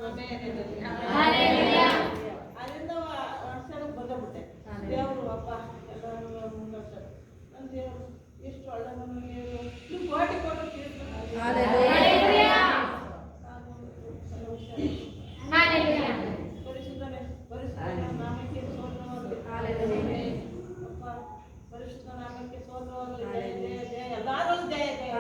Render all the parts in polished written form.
ಅದರಿಂದ ವರ್ಷಕ್ಕೆ ಬಂದಬಿಟ್ಟೆ. ದೇವರು ಅಪ್ಪ ಎಲ್ಲರೂ ಮುಂದುವರ್ತಾರೆ. ನನ್ನ ದೇವರು ಎಷ್ಟು ಒಳ್ಳೆ ನಮಗೆ ಕೋಟಿ ಕೋಟಿ ಪರಿಶುದ್ಧ ನಾಮಕ್ಕೆ ಸೋದರವಾಗಲಿ. ಎಲ್ಲರೂ ಜಯ ಜಯ.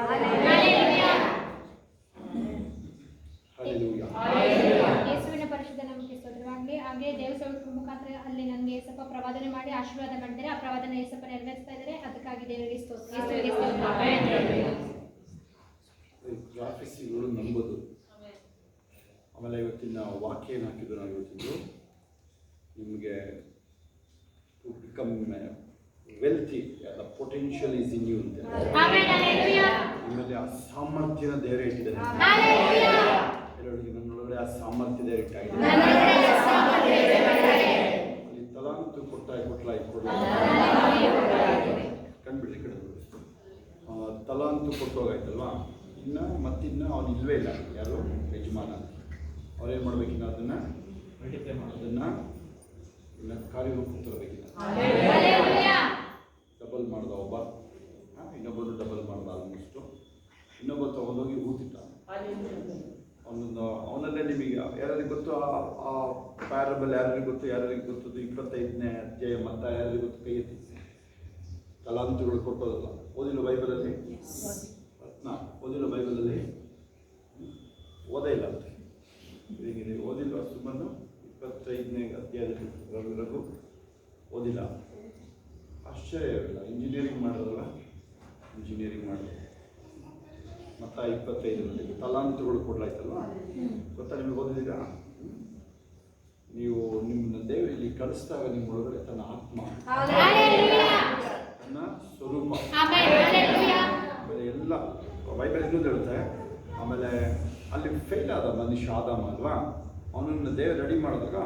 ಯೇಸುವಿನ ಪರಿಶುದ್ಧ ನಾಮಕ್ಕೆ ಸ್ತೋತ್ರವಾಗಲಿ. ಹಾಗೆ ದೇವಸೇವಕರ ಮುಖಾಂತರ ಅಲ್ಲಿ ನನಗೆ ಏಸಪ್ಪ ಪ್ರವಾದನೆ ಮಾಡಿ ಆಶೀರ್ವಾದ ಮಾಡಿದ್ದಾರೆ. ಆ ಪ್ರವಾದನೆ ಏಸಪ್ಪ ನೆರವೇರಿಸ್ತಾ ಇದ್ದಾರೆ. ಅದಕ್ಕಾಗಿ ದೇವರಿಗೆ ಸ್ತೋತ್ರ. ಪ್ರಾಫೆಸಿಗಳು ನಂಬೋದು. ಆಮೇಲೆ ಇವತ್ತಿನ ವಾಕ್ಯ ಏನು ಹಾಕಿದ್ರು ನಾವು ಇವತ್ತಿದ್ದು ನಿಮಗೆ to become wealthy the potential is in you ಅಂತ ನಿಮ್ಮಲ್ಲಿ ಆ ಸಾಮರ್ಥ್ಯನ ದೇವರೇ ಇಟ್ಟಿದ್ದಾರೆ. ಕೆಲವರಿಗೆ ನನ್ನೊಳಗಡೆ ಆ ಸಾಮರ್ಥ್ಯ ದೇವರೇ ಇಟ್ಟಾಗಿದೆ. ಅಲ್ಲಿ ತಲಾಂತು ಕಂಡುಬಿಡ್ರಿ ಕಡೆ ತಲಾಂತು ಕೊಟ್ಟೋಗಾಯ್ತಲ್ವಾ. ಇನ್ನು ಮತ್ತಿನ್ನು ಅವನು ಇಲ್ಲವೇ ಇಲ್ಲ. ಯಾರು ಯಜಮಾನ ಅವ್ರೇನು ಮಾಡ್ಬೇಕಿನ್ನ ಅದನ್ನು ಇನ್ನು ಕಾರ್ಯರೂಪ ತರಬೇಕಿಲ್ಲ. ಡಬಲ್ ಮಾಡ್ದ ಒಬ್ಬ, ಇನ್ನೊಬ್ಬರು ಡಬಲ್ ಮಾಡ್ದ. ಆಲ್ಮೋಸ್ಟು ಇನ್ನೊಬ್ಬ ತಗೊಂಡೋಗಿ ಊತಿಟ್ಟ. ಅವನಲ್ಲೇ ನಿಮಗೆ ಯಾರಿಗೆ ಗೊತ್ತು ಆ ಪ್ಯಾರಬಲ್ ಯಾರಿಗೆ ಗೊತ್ತು? 25ನೇ ಅಧ್ಯಾಯ ಮತ್ತ ಯಾರಿಗೆ ಗೊತ್ತು? ಕೈ ಎತ್ತಿ. ತಲಾಂತುಗಳು ಕೊಟ್ಟೋದಲ್ಲ. ಓದಿಲ್ಲ ಬೈಬಲಲ್ಲಿ? ಓದಿಲ್ಲ ಬೈಬಲಲ್ಲಿ? ಓದೇ ಇಲ್ಲ ಅಂತ ಹೇಗಿದೆ. ಓದಿಲ್ಲ ಸುಮ್ಮನೆ 25ನೇ ಅಧ್ಯಾಯದಲ್ಲಿ ರಘು ಓದಿಲ್ಲ. ಆಶ್ಚರ್ಯವಿಲ್ಲ. ಇಂಜಿನಿಯರಿಂಗ್ ಮಾಡೋದಲ್ಲ, ಇಂಜಿನಿಯರಿಂಗ್ ಮಾಡೋದು. ಮತ್ತು 25ರಲ್ಲಿ ತಲಾಂತುಗಳು ಕೊಡ್ಲಾಯ್ತಲ್ವ, ಗೊತ್ತಾ ನಿಮಗೆ? ಓದಿದ್ದೀರಾ? ನೀವು ನಿಮ್ಮನ್ನ ದೇವರು ಇಲ್ಲಿ ಕಳಿಸಿದಾಗ ನಿಮ್ಮ ಒಳಗಡೆ ತನ್ನ ಆತ್ಮ, ತನ್ನ ಸ್ವರೂಪ, ಆಮೇಲೆ ಎಲ್ಲ ಬೈಬಲ್ ಇನ್ನೊಂದು ಹೇಳುತ್ತೆ. ಆಮೇಲೆ ಅಲ್ಲಿ ಫೇಲ್ ಆದ ಮನುಷ್ಯ ಆದಾಮ ಅಲ್ವಾ, ಅವನನ್ನು ದೇವರು ರೆಡಿ ಮಾಡಿದಾಗ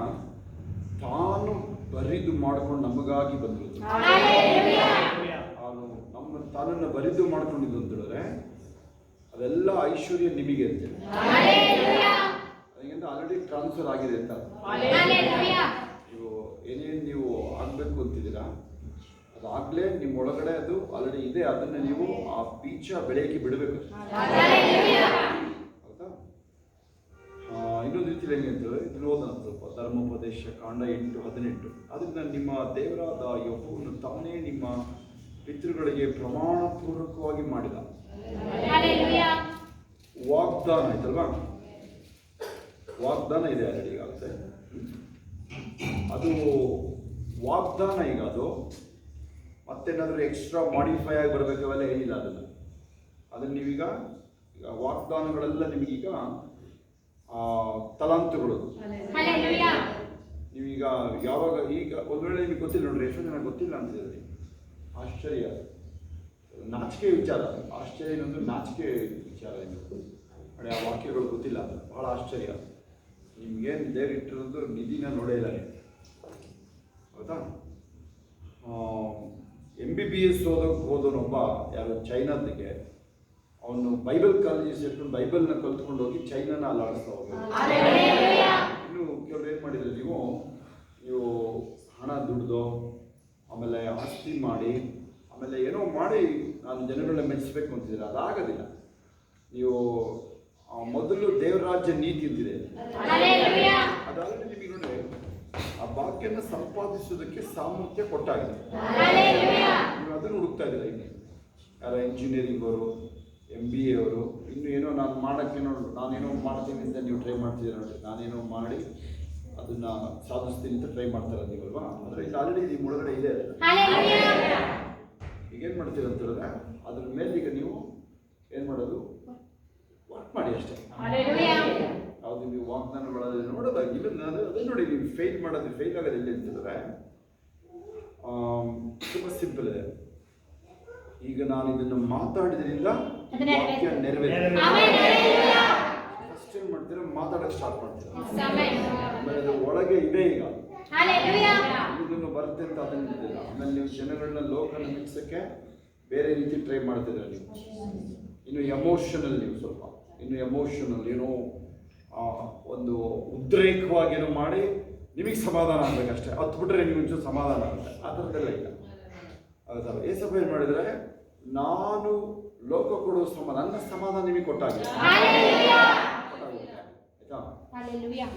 ತಾನು ಬರಿದು ಮಾಡ್ಕೊಂಡು ನಮಗಾಗಿ ಬಂದಿರೋದು. ಅವನು ತಾನನ್ನು ಬರಿದು ಮಾಡ್ಕೊಂಡಿದ್ದು ಅಂತ ಹೇಳಿದ್ರೆ ಅದೆಲ್ಲ ಐಶ್ವರ್ಯ ನಿಮಗೆ ಅಂತ ಅದಕ್ಕಿಂತ ಆಲ್ರೆಡಿ ಟ್ರಾನ್ಸ್ಫರ್ ಆಗಿದೆ ಅಂತ. ನೀವು ಏನೇನು ನೀವು ಆಗಬೇಕು ಅಂತಿದ್ದೀರಾ ಅದಾಗಲೇ ನಿಮ್ಮ ಒಳಗಡೆ ಅದು ಆಲ್ರೆಡಿ ಇದೆ. ಅದನ್ನು ನೀವು ಆ ಬೀಜ ಬೆಳೆಯಕ್ಕೆ ಬಿಡಬೇಕು. ಹೌದಾ? ಇನ್ನೊಂದು ರೀತಿಯಲ್ಲಿ ಹೆಂಗೆ ಅಂತೇಳಿ ಇದನ್ನು ಓದೋಣ ಸ್ವಲ್ಪ. ಧರ್ಮೋಪದೇಶ ಕಾಂಡ 8:18. ಅದರಿಂದ ನಿಮ್ಮ ದೇವರಾದ ಯೆಹೋವನು ತಾನೇ ನಿಮ್ಮ ಪಿತೃಗಳಿಗೆ ಪ್ರಮಾಣಪೂರ್ವಕವಾಗಿ ಮಾಡಿದ ವಾಗ್ದಾನ ಆಯ್ತಲ್ವಾ? ವಾಗ್ದಾನ ಇದೆ ಆಲ್ರೆಡಿ ಈಗಾಗುತ್ತೆ. ಅದು ವಾಗ್ದಾನ. ಈಗ ಅದು ಮತ್ತೇನಾದರೂ ಎಕ್ಸ್ಟ್ರಾ ಮಾಡಿಫೈ ಆಗಿ ಬರಬೇಕು ಅವೆಲ್ಲ ಏನಿಲ್ಲ. ಅದನ್ನು ನೀವೀಗ ವಾಗ್ದಾನಗಳೆಲ್ಲ ನಿಮಗೀಗ ತಲಾಂತುಗಳು. ನೀವೀಗ ಯಾವಾಗ ಈಗ ಒಂದು ವೇಳೆ ನಿಮಗೆ ಗೊತ್ತಿಲ್ಲ ನೋಡ್ರಿ, ಎಷ್ಟೋ ಜನ ಗೊತ್ತಿಲ್ಲ ಅಂತಿದ್ದೀರಿ. ಆಶ್ಚರ್ಯ, ನಾಚಿಕೆ ವಿಚಾರ. ಆಶ್ಚರ್ಯ ಇನ್ನೊಂದು ನಾಚಿಕೆ ವಿಚಾರ. ಇದು ನೋಡಿ, ಆ ವಾಕ್ಯಗಳು ಗೊತ್ತಿಲ್ಲ, ಬಹಳ ಆಶ್ಚರ್ಯ. ನಿಮ್ಗೇನು ದೇವ್ರು ಇಟ್ಟಿರೋದು ನಿಧಿನ ನೋಡೇ ಇಲ್ಲ ನೀವು, ಹೌದಾ? MBBS ಓದೋನೊಬ್ಬ ಯಾರು ಚೈನಾದಿಗೆ, ಅವನು ಬೈಬಲ್ ಕಾಲೇಜ್ ಸೇರ್ಕೊಂಡು ಬೈಬಲ್ನ ಕಲ್ತ್ಕೊಂಡು ಹೋಗಿ ಚೈನಾನ ಅಲ್ಲಾಡಿಸ್ತಾ ಹೋಗ್ಬೇಕು. ಇನ್ನು ಕೆಲವ್ರು ಏನು ಮಾಡಿದ್ರೆ, ನೀವು ಹಣ ದುಡ್ದು ಆಮೇಲೆ ಆಸ್ತಿ ಮಾಡಿ ಆಮೇಲೆ ಏನೋ ಮಾಡಿ ನಾನು ಜನಗಳನ್ನ ಮೆಚ್ಚಿಸ್ಬೇಕು ಅಂತಿದ್ದೀರ. ಅದಾಗೋದಿಲ್ಲ. ನೀವು ಮೊದಲು ದೇವರಾಜ್ಯ ನೀತಿ ಅಂತಿದೆ. ಅದಾದರೆ ನಿಮಗೆ ನೋಡಿ ಆ ಭಾಗ್ಯನ ಸಂಪಾದಿಸೋದಕ್ಕೆ ಸಾಮರ್ಥ್ಯ ಕೊಟ್ಟಾಗಿದೆ. ನೀವು ಅದನ್ನು ಹುಡುಕ್ತಾ ಇದ್ದೀರ. ಇನ್ನು ಯಾರೋ ಇಂಜಿನಿಯರಿಂಗ್ ಅವರು, MBA ಅವರು, ಇನ್ನು ಏನೋ ನಾನೇನೋ ಮಾಡ್ತೀನಿ ಅಂತ ನೀವು ಟ್ರೈ ಮಾಡ್ತಿದ್ದೀರ ನೋಡಿ. ನಾನೇನೋ ಮಾಡಿ ಅದನ್ನು ಸಾಧಿಸ್ತೀನಿ ಅಂತ ಟ್ರೈ ಮಾಡ್ತಾರೆ ನೀವಲ್ವಾ? ಅಂದರೆ ಇದು ಆಲ್ರೆಡಿ ನಿಮ್ಮ ಒಳಗಡೆ ಇದೆ. ಈಗೇನು ಮಾಡ್ತೀರ ಅಂತ ಹೇಳಿದ್ರೆ ಅದ್ರ ಮೇಲೆ ಈಗ ನೀವು ಏನು ಮಾಡೋದು? ವರ್ಕ್ ಮಾಡಿ ಅಷ್ಟೇ. ಯಾವುದು ನೀವು ವಾಗ್ದಾನಗಳಲ್ಲಿ ನೋಡೋದಾಗಿಲ್ಲ. ಅದೇ ನೋಡಿ, ನೀವು ಫೇಲ್ ಆಗೋದು ಎಲ್ಲಿ ಅಂತಂದರೆ ತುಂಬ ಸಿಂಪಲ್ ಇದೆ. ಈಗ ನಾನು ಇದನ್ನು ಮಾತಾಡಿದ್ರಿಂದ ವಾಕ್ಯ ನೆರವೇರಿದೆ. ಫಸ್ಟ್ ಏನು ಮಾಡ್ತೀರಾ? ಮಾತಾಡೋಕ್ಕೆ ಸ್ಟಾರ್ಟ್ ಮಾಡ್ತೀರಾ. ಆಮೇಲೆ ಅದು ಒಳಗೆ ಇದೆ. ಈಗ ಇದನ್ನು ಬರುತ್ತೆ ಅಂತ ಅದನ್ನು ಇದ್ದಿಲ್ಲ. ಆಮೇಲೆ ನೀವು ಜನಗಳನ್ನ ಲೋಕನ ಮೆಚ್ಚೋಕ್ಕೆ ಬೇರೆ ರೀತಿ ಟ್ರೈ ಮಾಡ್ತಿದ್ರೆ ನೀವು. ಇನ್ನು ಎಮೋಷನಲ್, ನೀವು ಸ್ವಲ್ಪ ಇನ್ನು ಎಮೋಷನಲ್ ಏನೋ ಒಂದು ಉದ್ರೇಕವಾಗೇನೋ ಮಾಡಿ ನಿಮಗೆ ಸಮಾಧಾನ ಆಗಬೇಕಷ್ಟೇ, ಹತ್ತು ಬಿಟ್ರೆ ನಿಮಗೆ ಒಂಚೂರು ಸಮಾಧಾನ ಆಗುತ್ತೆ. ಆ ಥರದ್ದೆಲ್ಲ ಇಲ್ಲ. ಹೌದಾ? ಏಸಪ್ಪ ಏನು ಮಾಡಿದರೆ, ನಾನು ಲೋಕ ಕೊಡುವ ನನ್ನ ಸಮಾಧಾನ ನಿಮಗೆ ಕೊಟ್ಟಾಗಿದೆ. ಆಯ್ತಾ?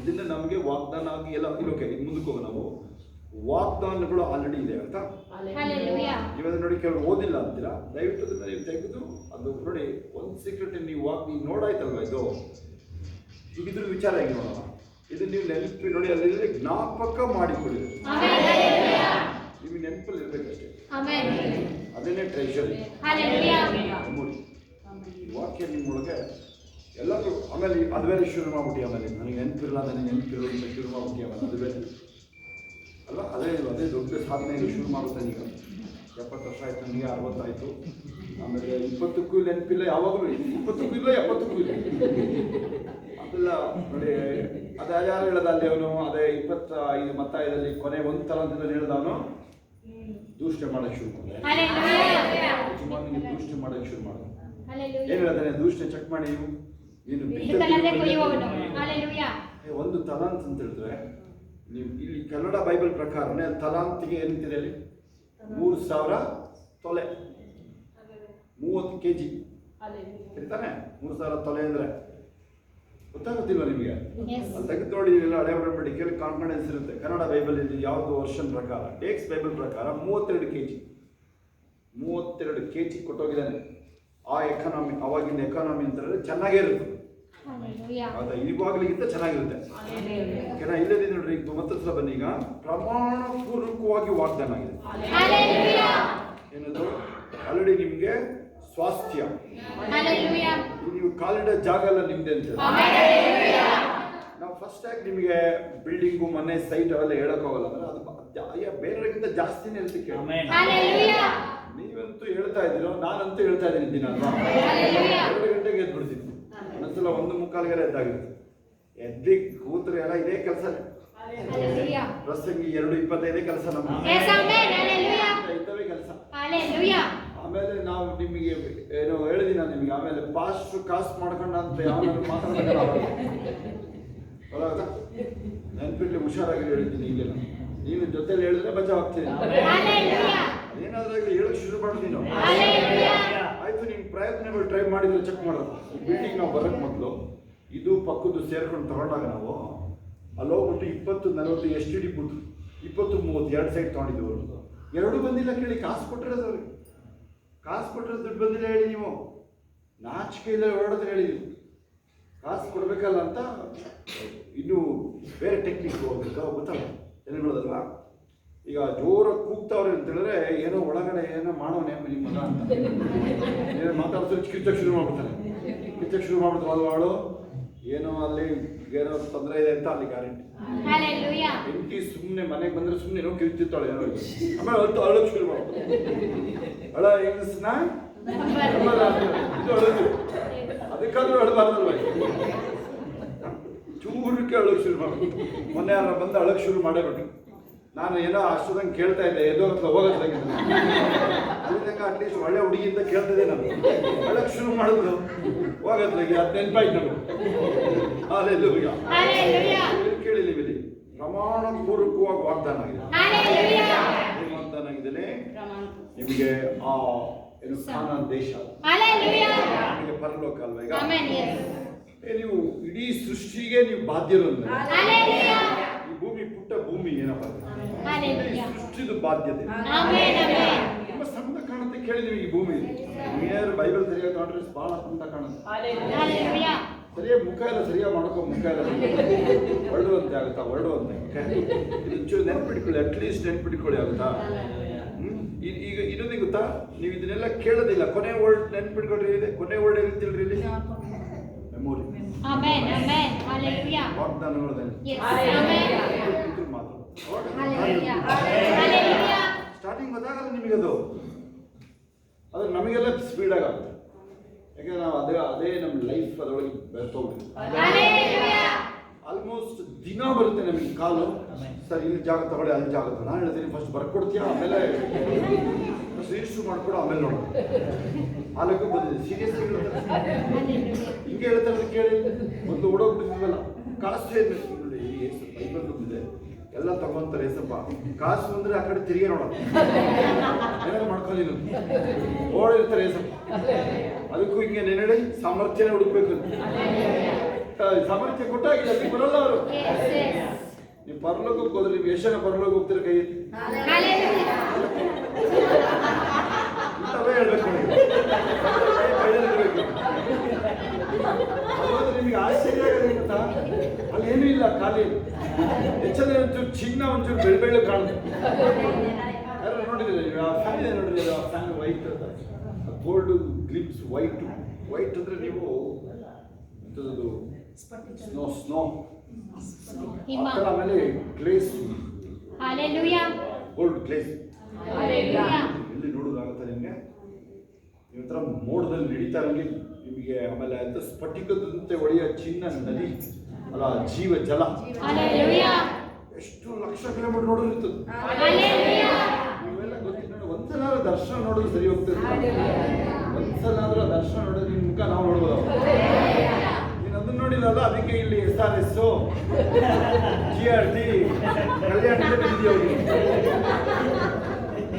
ಇದನ್ನ ನಮಗೆ ವಾಗ್ದಾನ ಆಗಿ ಎಲ್ಲ ಇರೋಕೆ ಇದು ಮುಂದಕ್ಕೆ ಹೋಗ. ನಾವು ವಾಗ್ದಾನಗಳು ಆಲ್ರೆಡಿ ಇದೆ ಆಯ್ತಾ. ಇವಾಗ ನೋಡಿ, ಕೆಲವರು ಓದಿಲ್ಲ ಅಂತೀರಾ, ದಯವಿಟ್ಟು ಅದನ್ನ ನೀವು ತೆಗೆದು ಅದು ನೋಡಿ. ಒಂದು ಸೀಕ್ರೆಟ್ ನೀವು ನೀವು ನೋಡಾಯ್ತಲ್ವ, ಇದು ಇದ್ರ ವಿಚಾರ ಹೇಗೆ ನೋಡೋಣ. ಇದು ನೀವು ನೆನಪಿ ನೋಡಿ, ಅಲ್ಲಿ ಜ್ಞಾಪಕ ಮಾಡಿಕೊಳ್ಳಿ. ನಿಮಗೆ ನೆನಪಲ್ಲಿ ಇರ್ಬೇಕಷ್ಟೇ, ಅದನ್ನೇ ಟ್ರೆಷರ್. ವಾಕ್ಯ ನಿಮ್ಮೊಳಗೆ ಎಲ್ಲರೂ. ಆಮೇಲೆ ಅದು ಬೇರೆ ಶುರು ಮಾಡ್ಬಿಟ್ಟು, ಆಮೇಲೆ ನನಗೆ ನೆನಪಿರಲ್ಲ, ನನಗೆ ನೆನಪಿರೋ ಅಂತ ಶುರು ಮಾಡ್ಬಿಟ್ಟು, ಆಮೇಲೆ ಅದು ಬೇರೆ ಅಲ್ಲ. ಅದೇ ದೊಡ್ಡ ಸಾಧನೆ ಶುರು ಮಾಡುತ್ತೆ. ಈಗ 70 ವರ್ಷ ಆಯ್ತು, ನನಗೆ 60 ಆಯಿತು. ಆಮೇಲೆ 20ಕ್ಕೂ ನೆನಪಿಲ್ಲ, ಯಾವಾಗಲೂ 20ಕ್ಕೂ ಇಲ್ಲ, 70ಕ್ಕೂ ಇಲ್ಲ. ಅದೆಲ್ಲ ನೋಡಿ, ಅದು ಯಾರು ಹೇಳದ ಅಲ್ಲಿ ಅವನು, ಅದೇ 25 ಮತ್ತಾಯದಲ್ಲಿ ಕೊನೆ ಒಂದು ತಲಾಂತದಲ್ಲಿ ಹೇಳಿದವನು ದೂಷಣೆ ಮಾಡೋಕ್ಕೆ ಶುರು ಮಾಡಿದೆ. ದೂಷಣೆ ಮಾಡೋಕ್ಕೆ ಶುರು ಮಾಡಿದ. ಏನು ಹೇಳ್ತಾನೆ? ದೂಷಣೆ ಚೆಕ್ ಮಾಡಿ. ನೀನು ಒಂದು ತಲಾಂತ್ ಅಂತ ಹೇಳಿದ್ರೆ, ನೀವು ಇಲ್ಲಿ ಕನ್ನಡ ಬೈಬಲ್ ಪ್ರಕಾರನೇ ತಲಾಂತಿಗೆ ಏನಂತಿದೆ ಅಲ್ಲಿ? 3000 ತೊಲೆ, 30 kg ಸರಿತಾನೆ? 3000 ತೊಲೆ ಅಂದರೆ ಗೊತ್ತಾಗುತ್ತಿಲ್ವ ನಿಮಗೆ? ಅದು ತೆಗೆದು ನೋಡಿ, ಎಲ್ಲ ಹಳೆ ಒಡಂಬಡಿಕೆಯಲ್ಲಿ ಕಾನ್ಫಿಡೆನ್ಸ್ ಇರುತ್ತೆ. ಕನ್ನಡ ಬೈಬಲಲ್ಲಿ ಯಾವುದು ವರ್ಷನ್ ಪ್ರಕಾರ, ಟೇಕ್ಸ್ ಬೈಬಲ್ ಪ್ರಕಾರ 32 kg 32 kg ಕೊಟ್ಟೋಗಿದ್ದಾನೆ. ಆ ಎಕಾನಮಿ, ಅವಾಗಿನ ಎಕಾನಮಿ ಅಂತ ಹೇಳಿದ್ರೆ ಚೆನ್ನಾಗೇ ಇರುತ್ತೆ. ಹೌದಾ? ಇವಾಗಲಿಗಿಂತ ಚೆನ್ನಾಗಿರುತ್ತೆ. ಓಕೆನಾ? ಇಲ್ಲದೆ ನೋಡ್ರಿ, ಈಗ ಮತ್ತೊಂದು ಸಲ ಬನ್ನಿ. ಈಗ ಪ್ರಮಾಣ ಪೂರ್ವಕವಾಗಿ ವಾಗ್ದಾನ ಆಗಿದೆ. ಏನದು? ಆಲ್ರೆಡಿ ನಿಮಗೆ ಸ್ವಾಸ್ಥ್ಯ, ನೀವು ಕಾಲಿಡ ಜಾಗ ಎಲ್ಲ ನಿಮ್ದೆ ಅಂತ. ನಾವು ಫಸ್ಟ್ ಆಗಿ ನಿಮಗೆ ಬಿಲ್ಡಿಂಗು, ಮನೆ, ಸೈಟ್ ಅವೆಲ್ಲ ಹೇಳೋಕ್ಕಾಗಲ್ಲ. ಅಂದ್ರೆ ಅದು ಬೇರೆಯವರಿಗಿಂತ ಜಾಸ್ತಿನೇ ಅಂತ ಕೇಳಿ. ನೀವಂತೂ ಹೇಳ್ತಾ ಇದ್ದೀರೋ, ನಾನಂತೂ ಹೇಳ್ತಾ ಇದ್ದೀನಿ ದಿನ ಅಲ್ವಾ? 2 ಗಂಟೆಗೆ ಎದ್ದು ಬಿಡ್ತೀನಿ, ಒಂದೊಂದ್ಸಲ 1:45 ಎದ್ದಾಗಿರುತ್ತೆ. ಎದ್ದಿ ಕೂತ್ರೆ ಎಲ್ಲ ಇದೇ ಕೆಲಸ. ಪ್ರಸಂಗಿ 2:25 ಕೆಲಸ, ನಮ್ಮ ಇಂಥವೇ ಕೆಲಸ. ಆಮೇಲೆ ನಾವು ನಿಮಗೆ ಏನೋ ಹೇಳಿದಿನ ನಿಮಗೆ, ಆಮೇಲೆ ಪಾಸ್ಟ್ ಕಾಸ್ಟ್ ಮಾಡ್ಕೊಂಡ ಅಂತ ಯಾವ ಮಾತಾಡೋದು ನೆನ್ಪಿಟ್ಲಿ ಹುಷಾರಾಗಿ ಹೇಳಿದ್ದೀನಿ. ಈಗೆಲ್ಲ ನೀನು ಜೊತೆಲಿ ಹೇಳಿದ್ರೆ ಬಚಾವ್ ಆಗ್ತೀನಿ. ಏನಾದ್ರೂ ಹೇಳಕ್ ಶುರು ಮಾಡ್ತೀನಿ. ಆಯ್ತು, ನಿಮ್ ಪ್ರಯತ್ನಗಳು ಟ್ರೈ ಮಾಡಿದ್ರೆ ಚೆಕ್ ಮಾಡೋದು. ಈ ಬಿಲ್ಡಿಂಗ್ ನಾವು ಬರೋಕ್ ಮೊದಲು ಇದು ಪಕ್ಕದ್ದು ಸೇರ್ಕೊಂಡು ತಗೊಂಡಾಗ ನಾವು ಅಲ್ಲಿ ಹೋಗ್ಬಿಟ್ಟು 20-40 STD ಬೂತ್, 20-30 2 ಸೈಡ್ ತಗೊಂಡಿದ್ದೀವಿ. ಎರಡೂ ಬಂದಿಲ್ಲ ಕೇಳಿ. ಕಾಸು ಕೊಟ್ಟಿರೋದು ಅವ್ರಿಗೆ, ಕಾಸು ಕೊಟ್ಟಿರೋದು ದುಡ್ಡು ಬಂದಿಲ್ಲ ಹೇಳಿ. ನೀವು ನಾಚಿಕೆ ಇಲ್ಲ ಹೊರಡೋದ್ರೆ ಹೇಳಿ. ನೀವು ಕಾಸು ಕೊಡಬೇಕಲ್ಲ ಅಂತ ಇನ್ನೂ ಬೇರೆ ಟೆಕ್ನಿಕ್ ಹೋಗ್ಬೇಕು, ಗೊತ್ತಲ್ಲ ಏನು ಹೇಳೋದಲ್ವಾ? ಈಗ ಜೋರಾಗಿ ಕೂಗ್ತಾವ್ರೆ ಅಂತ ಹೇಳಿದ್ರೆ ಏನೋ ಒಳಗಡೆ ಏನೋ ಮಾಡೋನೆ ನಿಮ್ಮ ಮಗ ಅಂತ ಏನೋ ಮಾತಾಡ್ತಾರೆ. ಕಿಚ್ಚಕ್ಕೆ ಶುರು ಮಾಡ್ಬಿಡ್ತಾನೆ. ಕಿಚ್ಚಕ್ಕೆ ಶುರು ಮಾಡ್ಬಿಡ್ತಾರೆ ಅಲ್ವಾಳು, ಏನೋ ಅಲ್ಲಿ ಏನೋ ತೊಂದರೆ ಇದೆ ಅಂತ ಅಲ್ಲಿ ಗ್ಯಾರಂಟಿ. ಹೆಂಡತಿ ಸುಮ್ಮನೆ ಮನೆಗೆ ಬಂದರೆ ಸುಮ್ಮನೆ ಏನೋ ಕಿರ್ತಿರ್ತಾಳೆ ಏನೋ, ಆಮೇಲೆ ಅಳೋಕ್ಕೆ ಶುರು ಮಾಡ್ತಾರೆ. ಅಳ ಹೆಂಗಸನ್ನ ಇದು ಅಳೋದು, ಅದಕ್ಕಾದ್ರೂ ಅಳಬಾರ್ದಲ್ವ? ಚೂರಕ್ಕೆ ಅಳೋಕ್ಕೆ ಶುರು ಮಾಡ್ಬಿಟ್ಟು ಮೊನ್ನೆ ಯಾರ ಬಂದು ಅಳೋಕ್ಕೆ ಶುರು ಮಾಡೇಬಿಟ್ಟು ನಾನು ಏನೋ ಅಷ್ಟೊಂದಂಗೆ ಕೇಳ್ತಾ ಇದ್ದೆ, ಎದೋ ಹತ್ರ ಹೋಗೋದ್ರಾಗ ಅಲ್ಲಿದ್ದಾಗ ಅಟ್ಲೀಸ್ಟ್ ಒಳ್ಳೆ ಹುಡುಗಿಯಿಂದ ಕೇಳ್ತಿದ್ದೆ. ನಾನು ಅಳಕ್ಕೆ ಶುರು ಮಾಡಿದ್ರು ಹೋಗೋದ್ರಾಗೆ ಅದು ನೆನಪಾಯ್ತು ನಮಗೆ. ಅಲ್ಲೆಲ್ಲೂ ಈಗ ಕೇಳಿಲ್ಲ, ಇಲ್ಲಿ ಪ್ರಮಾಣ ಪೂರ್ವಕವಾಗಿ ವಾಗ್ದಾನ ಆಗಿದೆ. ಏನು ವಾಗ್ದಾನ ಆಗಿದ್ದೇನೆ ನಿಮಗೆ? ಆ ಏನು ಕಾನಾನ್ ದೇಶ, ನಿಮಗೆ ಪರಲೋಕ ಅಲ್ವಾ? ಈಗ ನೀವು ಇಡೀ ಸೃಷ್ಟಿಗೆ ನೀವು ಬಾಧ್ಯರು. ಈ ಭೂಮಿ ಪುಟ್ಟ ಭೂಮಿ ಏನಪ್ಪ, ಸೃಷ್ಟಿದು ಬಾಧ್ಯತೆ ತುಂಬಾ ಸಣ್ಣ ಕಾಣುತ್ತೆ. ಕೇಳಿದೀವಿ ಈ ಭೂಮಿ ನೀರು ಬೈಬಲ್ ಸರಿಯಾಗಿ ತಗೊಂಡ್ರೆ ಬಹಳ ಸಣ್ಣ ಕಾಣುತ್ತೆ. ಸರಿಯಾಗಿ ಮುಖ ಎಲ್ಲ ಸರಿಯಾಗಿ ಮಾಡ್ಕೊ, ಮುಖ ಎಲ್ಲ ಹೊರಡುವಂತೆ ಆಗುತ್ತಾ? ಹೊರಡುವಂತೆ ಇದು ನೆನ್ಪಿಟ್ಕೊಳ್ಳಿ, ಅಟ್ಲೀಸ್ಟ್ ನೆನ್ಪಿಟ್ಕೊಳ್ಳಿ ಆಗುತ್ತಾ? ಈಗ ಇನ್ನೊಂದು ಗೊತ್ತಾ, ನೀವು ಇದನ್ನೆಲ್ಲ ಕೇಳೋದಿಲ್ಲ. ಕೊನೆ ವರ್ಡ್ ನೆನ್ಪಿಟ್ಕೊಳ್ರಿ ಇದೆ. ಕೊನೆ ವರ್ಡ್ ಏನಿರ್ತಿಲ್ರಿ ಇಲ್ಲಿ? ಮೆಮೊರಿ. ವಾಗ್ದಾನಗಳು ಸ್ಟಾರ್ಟಿಂಗ್ ಗೊತ್ತಾಗಲ್ಲ ನಿಮಗದು, ಅದು ನಮಗೆಲ್ಲ ಸ್ಪೀಡಾಗಿ ಆಗುತ್ತೆ. ಯಾಕಂದ್ರೆ ನಾವು ಅದೇ ನಮ್ಮ ಲೈಫ್ ಅದರೊಳಗೆ ಬೆರ್ತೋಗ್ಬಿಟ್ಟು ಆಲ್ಮೋಸ್ಟ್ ದಿನ ಬರುತ್ತೆ ನಮಗೆ ಕಾಲು. ಸರ್ ಇಲ್ಲಿ ಜಾಗ ತಗೊಳ್ಳಿ, ಅಲ್ಲಿ ಜಾಗ ತಗೊಳ್ಳಿ. ನಾನು ಹೇಳ್ತೀನಿ ಫಸ್ಟ್ ಬರ್ಕೊಡ್ತೀಯ, ಆಮೇಲೆ ರಿಜಿಸ್ಟ್ರ್ ಮಾಡ್ಕೊಡು, ಆಮೇಲೆ ನೋಡು. ಆಲಕ್ಕೂ ಬಂದಿದೆ, ಸೀರಿಯಸ್ ಹಿಂಗೆ ಹೇಳ್ತಾರೆ ಕೇಳಿ. ಒಂದು ಓಡೋಗ್ಬಿಟ್ಟಿದ್ವಲ್ಲ, ಕಾಸು ಏನು ಬೈಬಲ್ ಬಂದಿದೆ, ಎಲ್ಲ ತಗೊಂತಾರೆ ಏಸಪ್ಪ. ಕಾಸು ಅಂದ್ರೆ ಆ ಕಡೆ ತಿರುಗಿ ನೋಡೋದು, ಏನಾದ್ರು ಮಾಡ್ಕೊಂಡಿಲ್ಲ ಓಡಿರ್ತಾರೆ ಏಸಪ್ಪ. ಅದಕ್ಕೂ ಹಿಂಗೆ ನೆನಡಿ ಸಾಮರ್ಥ್ಯನೇ ಹುಡುಕ್ಬೇಕು. ಸಾಮರ್ಥ್ಯ ಕೊಟ್ಟಾಗಿದೆ, ಅದಕ್ಕೆ ಬರಲ್ಲ ಅವರು. ನೀವು ಪರಲೋಕಕ್ಕೆ ಹೋದ್ರೆ ನೀವು ಯಶನ ಪರಲೋಕ ಹೋಗ್ತೀರ ಕೈ ಎತ್ತಿ. ಇಂಥವೇ ಹೇಳ್ಬೇಕು ಅದಾದ್ರೆ ನಿಮಗೆ ಆಶ್ಚರ್ಯ ಆಗೋದು ಗೊತ್ತಾ, ಅಲ್ಲಿ ಏನೂ ಇಲ್ಲ, ಖಾಲಿ. ಹೆಚ್ಚಂದ್ರೆ ಒಂಚೂರು ಚಿನ್ನ, ಒಂಚೂರು ಬೆಳೆ ಬೆಳೆ ಕಾಣುತ್ತೆ. ಯಾರು ನೋಡಿದ್ರೆ ಆ ಫ್ಯಾನ್ ಇದೆ ನೋಡ್ರಿ, ಅದು ಆ ಫ್ಯಾನ್ ವೈಟ್ ಗೋಲ್ಡ್ ಗ್ಲಿಪ್ಸ್ ವೈಟ್. ವೈಟ್ ಅಂದ್ರೆ ನೀವು ಎಂಥದ್ದು ಸ್ನೋ ಸ್ನೋ ಆಮೇಲೆ ಗ್ಲೇಸ್, ಗೋಲ್ಡ್ ಗ್ಲೇಸ್. ಎಲ್ಲಿ ನೋಡೋದಾಗುತ್ತೆ ನಿಮಗೆ, ಈ ಥರ ಮೋಡದಲ್ಲಿ ನಡೀತಾ ಇರೋಂಗೆ ನಿಮಗೆ. ಆಮೇಲೆ ಅಂತ ಸ್ಫಟಿಕದಂತೆ ಒಡೆಯ ಚಿನ್ನ ನದಿ ಅಲ್ಲ, ಜೀವ ಜಲ. ಎಷ್ಟು ಲಕ್ಷ ಕಿಲೋಮೀಟರ್ ನೋಡೋದಿರ್ತದೆ. ನೀವೆಲ್ಲ ಗೊತ್ತಿಲ್ಲ, ಒಂದ್ಸಲ ದರ್ಶನ ನೋಡೋದು ಸರಿ ಹೋಗ್ತದೆ. ಒಂದ್ಸಲ ಆದ್ರೂ ದರ್ಶನ ನೋಡೋದು ನಿಮ್ಮ ಮುಖ ನಾವು ನೋಡ್ಬೋದು. ನೀನು ಅದನ್ನ ನೋಡಿಲ್ಲ, ಅದಕ್ಕೆ ಇಲ್ಲಿ SRS GRT ಕಲ್ಯಾಣ ಇದೆಯಾ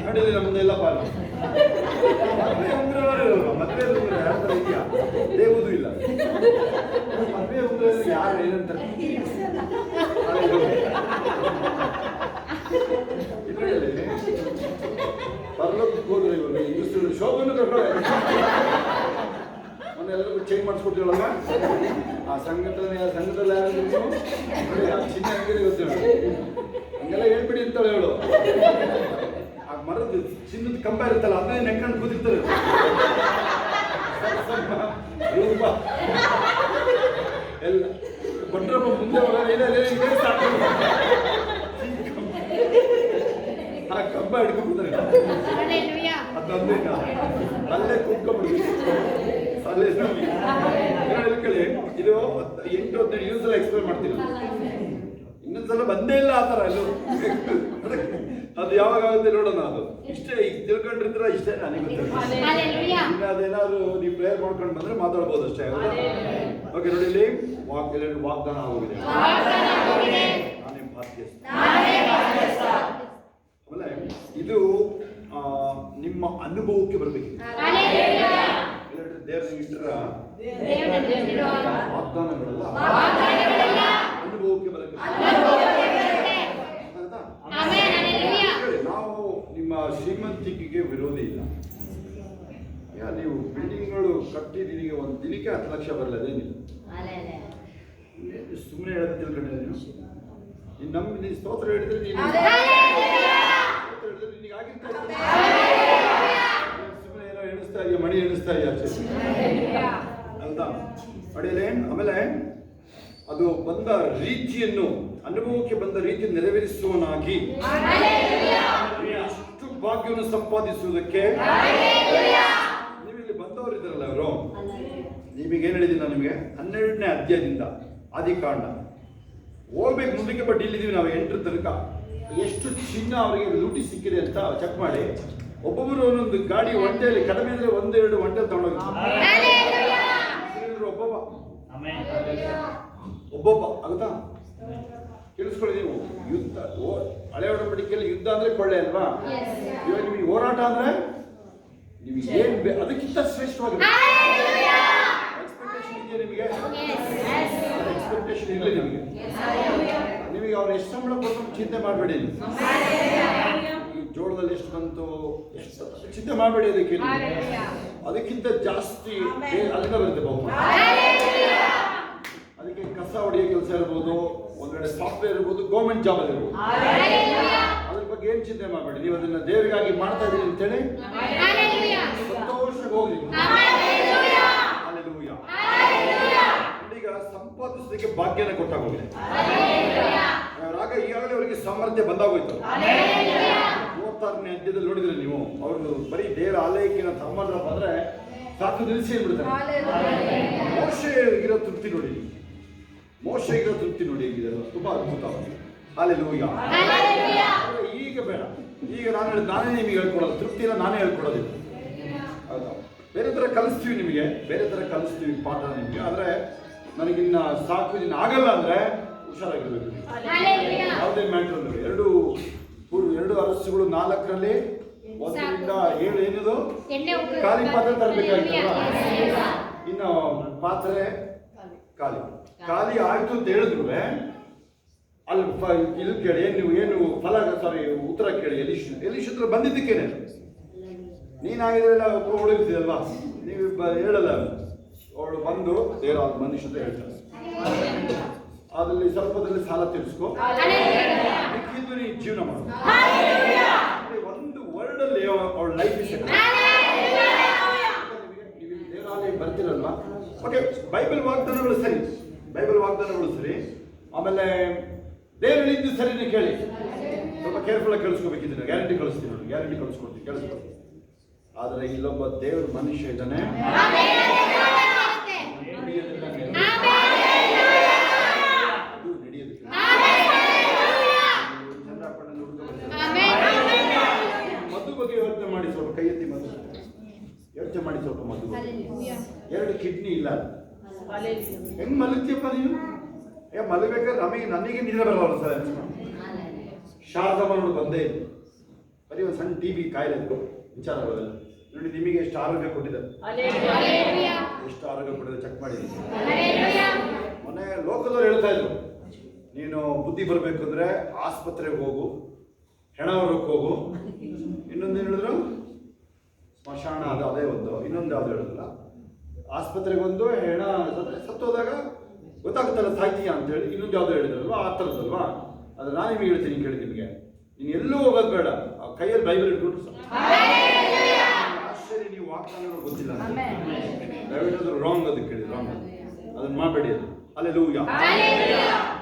ನೋಡಿದ್ರೆ ನಮ್ದೆಲ್ಲ ಪಾಲು. ಮದುವೆ ಉಂಗ್ರೆ ಯಾವ ಥರ ಇದೆಯಾ, ದೇವುದು ಇಲ್ಲ. ಮದುವೆ ಉಂಗ್ರೆ ಯಾರು ಏನಂತಾರೆ ಇದರಲ್ಲಿ ಪರಲೋಕಕ್ಕೆ ಹೋದ್ರೆ ಇವಾಗ ಇಂಗ್ಲಿಷ್ ಶೋಭನ್ನು ಕರ್ಕೊಳ್ಳಿ. ಮೊನ್ನೆಲ್ಲರಿಗೂ ಚೇಂಜ್ ಮಾಡಿಸ್ಕೊಟ್ಟಿರಲ್ಲ ಆ ಸಂಘದಲ್ಲಿ ಯಾರು ನೀವು ನೋಡಿ, ಆ ಚಿನ್ನ ಹಂಗೆ ಗೊತ್ತಿಲ್ಲ, ಹಂಗೆಲ್ಲ ಹೇಳ್ಬಿಡಿ ಅಂತಾಳೆ ಹೇಳು. ಆ ಮರದ ಚಿನ್ನದ ಕಂಬ ಇರುತ್ತಲ್ಲ, ಅದನ್ನೇ ನೆಕ್ಕೊಂಡು ಕೂತಿರ್ತಾರೆ. ಎಲ್ಲ ಭಟ್ರಪ್ಪ ಮುಂದೆ ಆ ಕಂಬ ಹಿಡ್ಕೊಂಡ್ಬಿಡ್ತಾರೆ. ಅದೊಂದೇ ಅಲ್ಲೇ ಕೂತ್ಕೊಂಡ್ಬಿಡ್ತೀವಿ. ಅಲ್ಲೇ ಹೇಳ್ಕೊಳ್ಳಿ, ಇದು 8-15 ನ್ಯೂಸ್ ಎಲ್ಲ ಎಕ್ಸ್ಪ್ಲೇನ್ ಮಾಡ್ತೀನಿ. ಇನ್ನೊಂದ್ಸಲ ಬಂದೇ ಇಲ್ಲ ಆ ಥರ ಎಲ್ಲೂ. ಅದು ಯಾವಾಗ ಆಗುತ್ತೆ ನೋಡೋಣ. ಅದು ಇಷ್ಟೇ ಈಗ ತಿಳ್ಕೊಂಡಿರ್ತೀರ, ಇಷ್ಟೇ ನನಗೆ ಗೊತ್ತಿಲ್ಲ. ಇನ್ನು ಅದೇನಾದ್ರು ನೀವು ಪ್ರೇಯರ್ ಮಾಡ್ಕೊಂಡು ಬಂದ್ರೆ ಮಾತಾಡ್ಬೋದು ಅಷ್ಟೇ. ಓಕೆ, ನೋಡಿ ಇಲ್ಲಿ ವಾಗ್ದಾನ ಆಗೋಗಿದೆ. ನಾನೇ ಭಾಗ್ಯಸ್ಥ. ಆಮೇಲೆ ಇದು ನಿಮ್ಮ ಅನುಭವಕ್ಕೆ ಬರಬೇಕು. ದೇವರ ಇಟ್ಟರ ವಾಗ್ದಾನಗಳೆಲ್ಲ ಅನುಭವಕ್ಕೆ ಬರಬೇಕು. ನಾವು ನಿಮ್ಮ ಶ್ರೀಮಂತಿಕೆಗೆ ವಿರೋಧಿ ಇಲ್ಲ. ನೀವು ಬಿಲ್ಡಿಂಗ್ಗಳು ಕಟ್ಟಿ ನಿನಗೆ ಒಂದು ದಿನಕ್ಕೆ 10 ಲಕ್ಷ ಬರಲದೇನಿಲ್ಲ. ಸುಮ್ಮನೆ ಹೇಳೋದು ತಿಳ್ಕೊಂಡ್ರೆ ನೀನು ನಮ್ಮ ಸ್ತೋತ್ರ ಹೇಳಿದ್ರೆ ನೀನು ನಿನಗೆ ಆಗಿರ್ತಾ ಸುಮ್ಮನೆ ಏನೋ ಎಣಿಸ್ತಾ ಇದೆಯಾ, ಮಣಿ ಎಣಿಸ್ತಾ ಇದೆಯಾ ಅಲ್ವಾ ಅಡಿಯಲೇ. ಆಮೇಲೆ ಅದು ಬಂದ ರೀತಿಯನ್ನು, ಅನುಭವಕ್ಕೆ ಬಂದ ರೀತಿ ನೆರವೇರಿಸುವನಾಗಿ ಎಷ್ಟು ಭಾಗ್ಯವನ್ನು ಸಂಪಾದಿಸುವುದಕ್ಕೆ ನೀವಿಲ್ಲಿ ಬಂದವರಿದ್ದಾರಲ್ಲ ಅವರು. ನಿಮಗೇನು ಹೇಳಿದ್ದೀನಿ ನಾನು ನಿಮಗೆ 12ನೇ ಅಧ್ಯಾಯದಿಂದ ಆದಿಕಾಂಡ ಹೋಗ್ಬೇಕು ಮುಂದಕ್ಕೆ. ಬಟ್ ಇಲ್ಲಿದ್ದೀವಿ ನಾವು 8ರ ತನಕ. ಎಷ್ಟು ಚಿನ್ನ ಅವರಿಗೆ ಲೂಟಿ ಸಿಕ್ಕಿದೆ ಅಂತ ಚೆಕ್ ಮಾಡಿ. ಒಬ್ಬೊಬ್ಬರು ಒಂದೊಂದು ಗಾಡಿ ಒಂಟೆಯಲ್ಲಿ ಕಡಿಮೆ ಅಂದರೆ 1-2 ಒಂಟೆ ತಗೊಂಡೋಗಿರ್ತಾರೆ. ಒಬ್ಬೊಬ್ಬ ಆಗುತ್ತಾ ಕೇಳಿಸ್ಕೊಳ್ಳಿ ನೀವು. ಯುದ್ಧ, ಹಳೆ ಒಡಂಬಡಿಕೆಯಲ್ಲಿ ಯುದ್ಧ ಅಂದ್ರೆ ಕೊಳ್ಳೆ ಅಲ್ವಾ? ಇವಾಗ ನಿಮಗೆ ಹೋರಾಟ ಅಂದ್ರೆ ನಿಮಗೆ ಏನ್ ಅದಕ್ಕಿಂತ ಶ್ರೇಷ್ಠವಾಗಿದೆ. ಎಕ್ಸ್ಪೆಕ್ಟೇಷನ್ ಇದೆಯಾ ನಿಮಗೆ? ಎಕ್ಸ್ಪೆಕ್ಟೇಷನ್ ಇಲ್ಲ ನಿಮಗೆ. ನಿಮಗೆ ಅವ್ರು ಎಷ್ಟು ಸಂಬಳ ಕೊಟ್ಟು ಚಿಂತೆ ಮಾಡಬೇಡಿ. ಜೋಳದಲ್ಲಿ ಎಷ್ಟು ಬಂತು ಎಷ್ಟು ಚಿಂತೆ ಮಾಡಬೇಡಿ. ಅದಕ್ಕಿಂತ ಜಾಸ್ತಿ ಅಲ್ಲಿಂದ ಬರುತ್ತೆ ಬಹುಮಾನ. ಅದಕ್ಕೆ ಕಸ ಹೊಡೆಯೋ ಕೆಲಸ ಇರ್ಬೋದು, ಒಂದ್ ಕಡೆ ಸಾಫ್ಟ್ವೇರ್ ಇರ್ಬೋದು, ಗೌರ್ಮೆಂಟ್ ಜಾಬ್ ಅಲ್ಲಿ ಇರ್ಬೋದು. ಅದ್ರ ಬಗ್ಗೆ ಏನ್ ಚಿಂತೆ ಮಾಡಬೇಡಿ. ನೀವು ಅದನ್ನ ದೇವರಿಗಾಗಿ ಮಾಡ್ತಾ ಇದ್ದೀರಿ ಅಂತೇಳಿ ಸಂತೋಷವಾಗಿ ಹೋಗಿ. ಈಗ ಸಂಪಾದಿಸೋದಕ್ಕೆ ಭಾಗ್ಯನ ಕೊಟ್ಟಾಗ ಹೋಗಿದೆ. ಆಗ ಈಗಾಗಲೇ ಅವರಿಗೆ ಸಾಮರ್ಥ್ಯ ಬಂದಾಗೋಯ್ತು. 36ನೇ ಅಧ್ಯಾಯದಲ್ಲಿ ನೋಡಿದ್ರೆ ನೀವು, ಅವ್ರದ್ದು ಬರೀ ದೇವರ ಆಲಯಕ್ಕಿನ ತಮ್ಮಂದ್ರಪ್ಪ ಅಂದ್ರೆ ಸಾಕು ನಿಲ್ಲಿಸಿ ಬಿಡ್ತಾರೆ. ಮೋಶೆಗಿರೋ ತೃಪ್ತಿ ನೋಡಿ, ಮೋಶೆಗಿರೋ ತೃಪ್ತಿ ನೋಡಿ ಹೇಗಿದೆ, ತುಂಬಾ ಅದ್ಭುತ. ಹಲ್ಲೆಲೂಯಾ. ಈಗ ಬೇಡ, ಈಗ ನಾನೇ ನಿಮಗೆ ಹೇಳ್ಕೊಡೋದು, ತೃಪ್ತಿ ಇಲ್ಲ ನಾನೇ ಹೇಳ್ಕೊಡೋದಿಲ್ಲ. ಹೌದಾ? ಬೇರೆ ಥರ ಕಲಿಸ್ತೀವಿ ನಿಮಗೆ, ಬೇರೆ ಥರ ಕಲಿಸ್ತೀವಿ ಪಾಠ ನಿಮಗೆ. ಆದರೆ ನನಗಿನ್ನ ಸಾಕು, ಇನ್ನು ಆಗಲ್ಲ ಅಂದರೆ ಹುಷಾರಾಗಿರ್ಬೇಕು. ಯಾವುದೇ ಮ್ಯಾಟ್ರ್ ಎರಡು ಅರಸುಗಳು 4ರಲ್ಲಿ 1ರಿಂದ 7 ಏನಿದು ಖಾಲಿ ಪಾತ್ರೆ ತರಬೇಕಾಗಿತ್ತಲ್ಲ. ಇನ್ನು ಪಾತ್ರೆ ಖಾಲಿ ಆಯ್ತು ಅಂತ ಹೇಳಿದ್ರು ಅಲ್ಲಿ ಇಲ್ಲಿ ಕೇಳಿ ಏನು ಉತ್ತರ ಕೇಳಿ. ಎಲೀಷ್ ಹತ್ರ ಬಂದಿದ್ದಕ್ಕೇನೆ ನೀನಾಗಿದ್ರೆಲ್ಲ ಉಳಿದಿದಲ್ವಾ, ನೀವು ಹೇಳಲ್ಲ. ಅವಳು ಬಂದು ದೇವರ ಮನುಷ್ಯ ಅಂತ ಹೇಳ್ತಾರೆ, ಅದರಲ್ಲಿ ಸ್ವಲ್ಪದಲ್ಲಿ ಸಾಲ ತೀರಿಸ್ಕೊ, ಮಿಕ್ಕಿದ್ದು ನೀ ಜೀವನ ಮಾಡು. ಒಂದು ವರ್ಡ್ ಅಲ್ಲಿ ಅವಳ ಲೈಫ್ ನೀವು ದೇವಾಲಯ ಬರ್ತಿರಲ್ವಾ? ಓಕೆ, ಬೈಬಲ್ ವಾಗ್ದಾನಗಳು ಸರಿ, ಆಮೇಲೆ ದೇವರು ಹೇಳಿದ್ದು ಸರಿನೇ ಕೇಳಿ. ಸ್ವಲ್ಪ ಕೇರ್ಫುಲ್ ಆಗಿ ಕೇಳಿಸ್ಕೋಬೇಕಿದ್ರೆ ಗ್ಯಾರಂಟಿ ಕಳಿಸ್ಕೊಡ್ತೀನಿ, ಕೇಳಿಸ್ಕೊಡ್ತೀನಿ. ಆದರೆ ಇಲ್ಲೊಬ್ಬ ದೇವ್ರ ಮನುಷ್ಯ ಇದ್ದಾನೆ, ಮಧು ಬಗ್ಗೆ ಯೋಚನೆ ಮಾಡಿ ಸ್ವಲ್ಪ, ಕೈ ಎತ್ತಿ ಮಧು ಯೋಚನೆ ಮಾಡಿ ಸ್ವಲ್ಪ. ಮಧು 2 ಕಿಡ್ನಿ ಇಲ್ಲ, ಹೆಂಗ್ ಮಲಗ್ತೀಯಪ್ಪ ನೀನು? ಮಲಗಬೇಕಾದ್ರೆ ನನಗೆ ನಿದ್ರೆ ಬರಲ್ಲ ಸರ್. ಶಾರದಮ್ಮನೋಡು ಬಂದೇ ಇಲ್ಲ, ಬರೀ ಒಂದು ಸಣ್ಣ TB ಕಾಯಿಲೆ ವಿಚಾರ ಬರೋದಿಲ್ಲ ನೋಡಿ. ನಿಮಗೆ ಎಷ್ಟು ಆರೋಗ್ಯ ಕೊಟ್ಟಿದ್ದಾರೆ, ಚೆಕ್ ಮಾಡಿ. ಮೊನ್ನೆ ಲೋಕದವ್ರು ಹೇಳ್ತಾ ಇದ್ರು, ನೀನು ಬುದ್ಧಿ ಬರಬೇಕು ಅಂದ್ರೆ ಆಸ್ಪತ್ರೆಗೆ ಹೋಗು, ಹೆಣ ಹೊರಕ್ಕೆ ಹೋಗು, ಇನ್ನೊಂದೇನು ಹೇಳಿದ್ರು ಸ್ಮಶಾನ, ಅದೇ ಒಂದು, ಇನ್ನೊಂದು ಯಾವ್ದು ಹೇಳಿದ್ರಲ್ಲ, ಆಸ್ಪತ್ರೆಗೆ ಒಂದು, ಹೆಣ ಸತ್ತೋದಾಗ ಗೊತ್ತಾಗುತ್ತಲ್ಲ ಸಾಯ್ತೀಯ ಅಂತೇಳಿ, ಇನ್ನೊಂದು ಯಾವ್ದು ಹೇಳಿದ್ರಲ್ವಾ, ಆ ಥರದಲ್ವಾ. ಅದು ನಾನು ನಿಮಗೆ ಹೇಳ್ತೀನಿ, ಕೇಳಿ ನಿಮಗೆ, ನೀನು ಎಲ್ಲೂ ಹೋಗೋದು ಬೇಡ, ಆ ಕೈಯಲ್ಲಿ ಬೈಬಲ್ ಇಟ್ಕೊಂಡು ಆಶ್ಚರ್ಯ. ನೀವು ವಾಗ್ದಾನಗಳು ಗೊತ್ತಿಲ್ಲ ದಯವಿಟ್ಟು ರಾಂಗ್, ಅದಕ್ಕೆ ಕೇಳಿ ರಾಂಗ್, ಅದನ್ನ ಮಾಡಬೇಡಿ. ಅದು ಅಲ್ಲೆಲ್ಲೂಯ್ಯ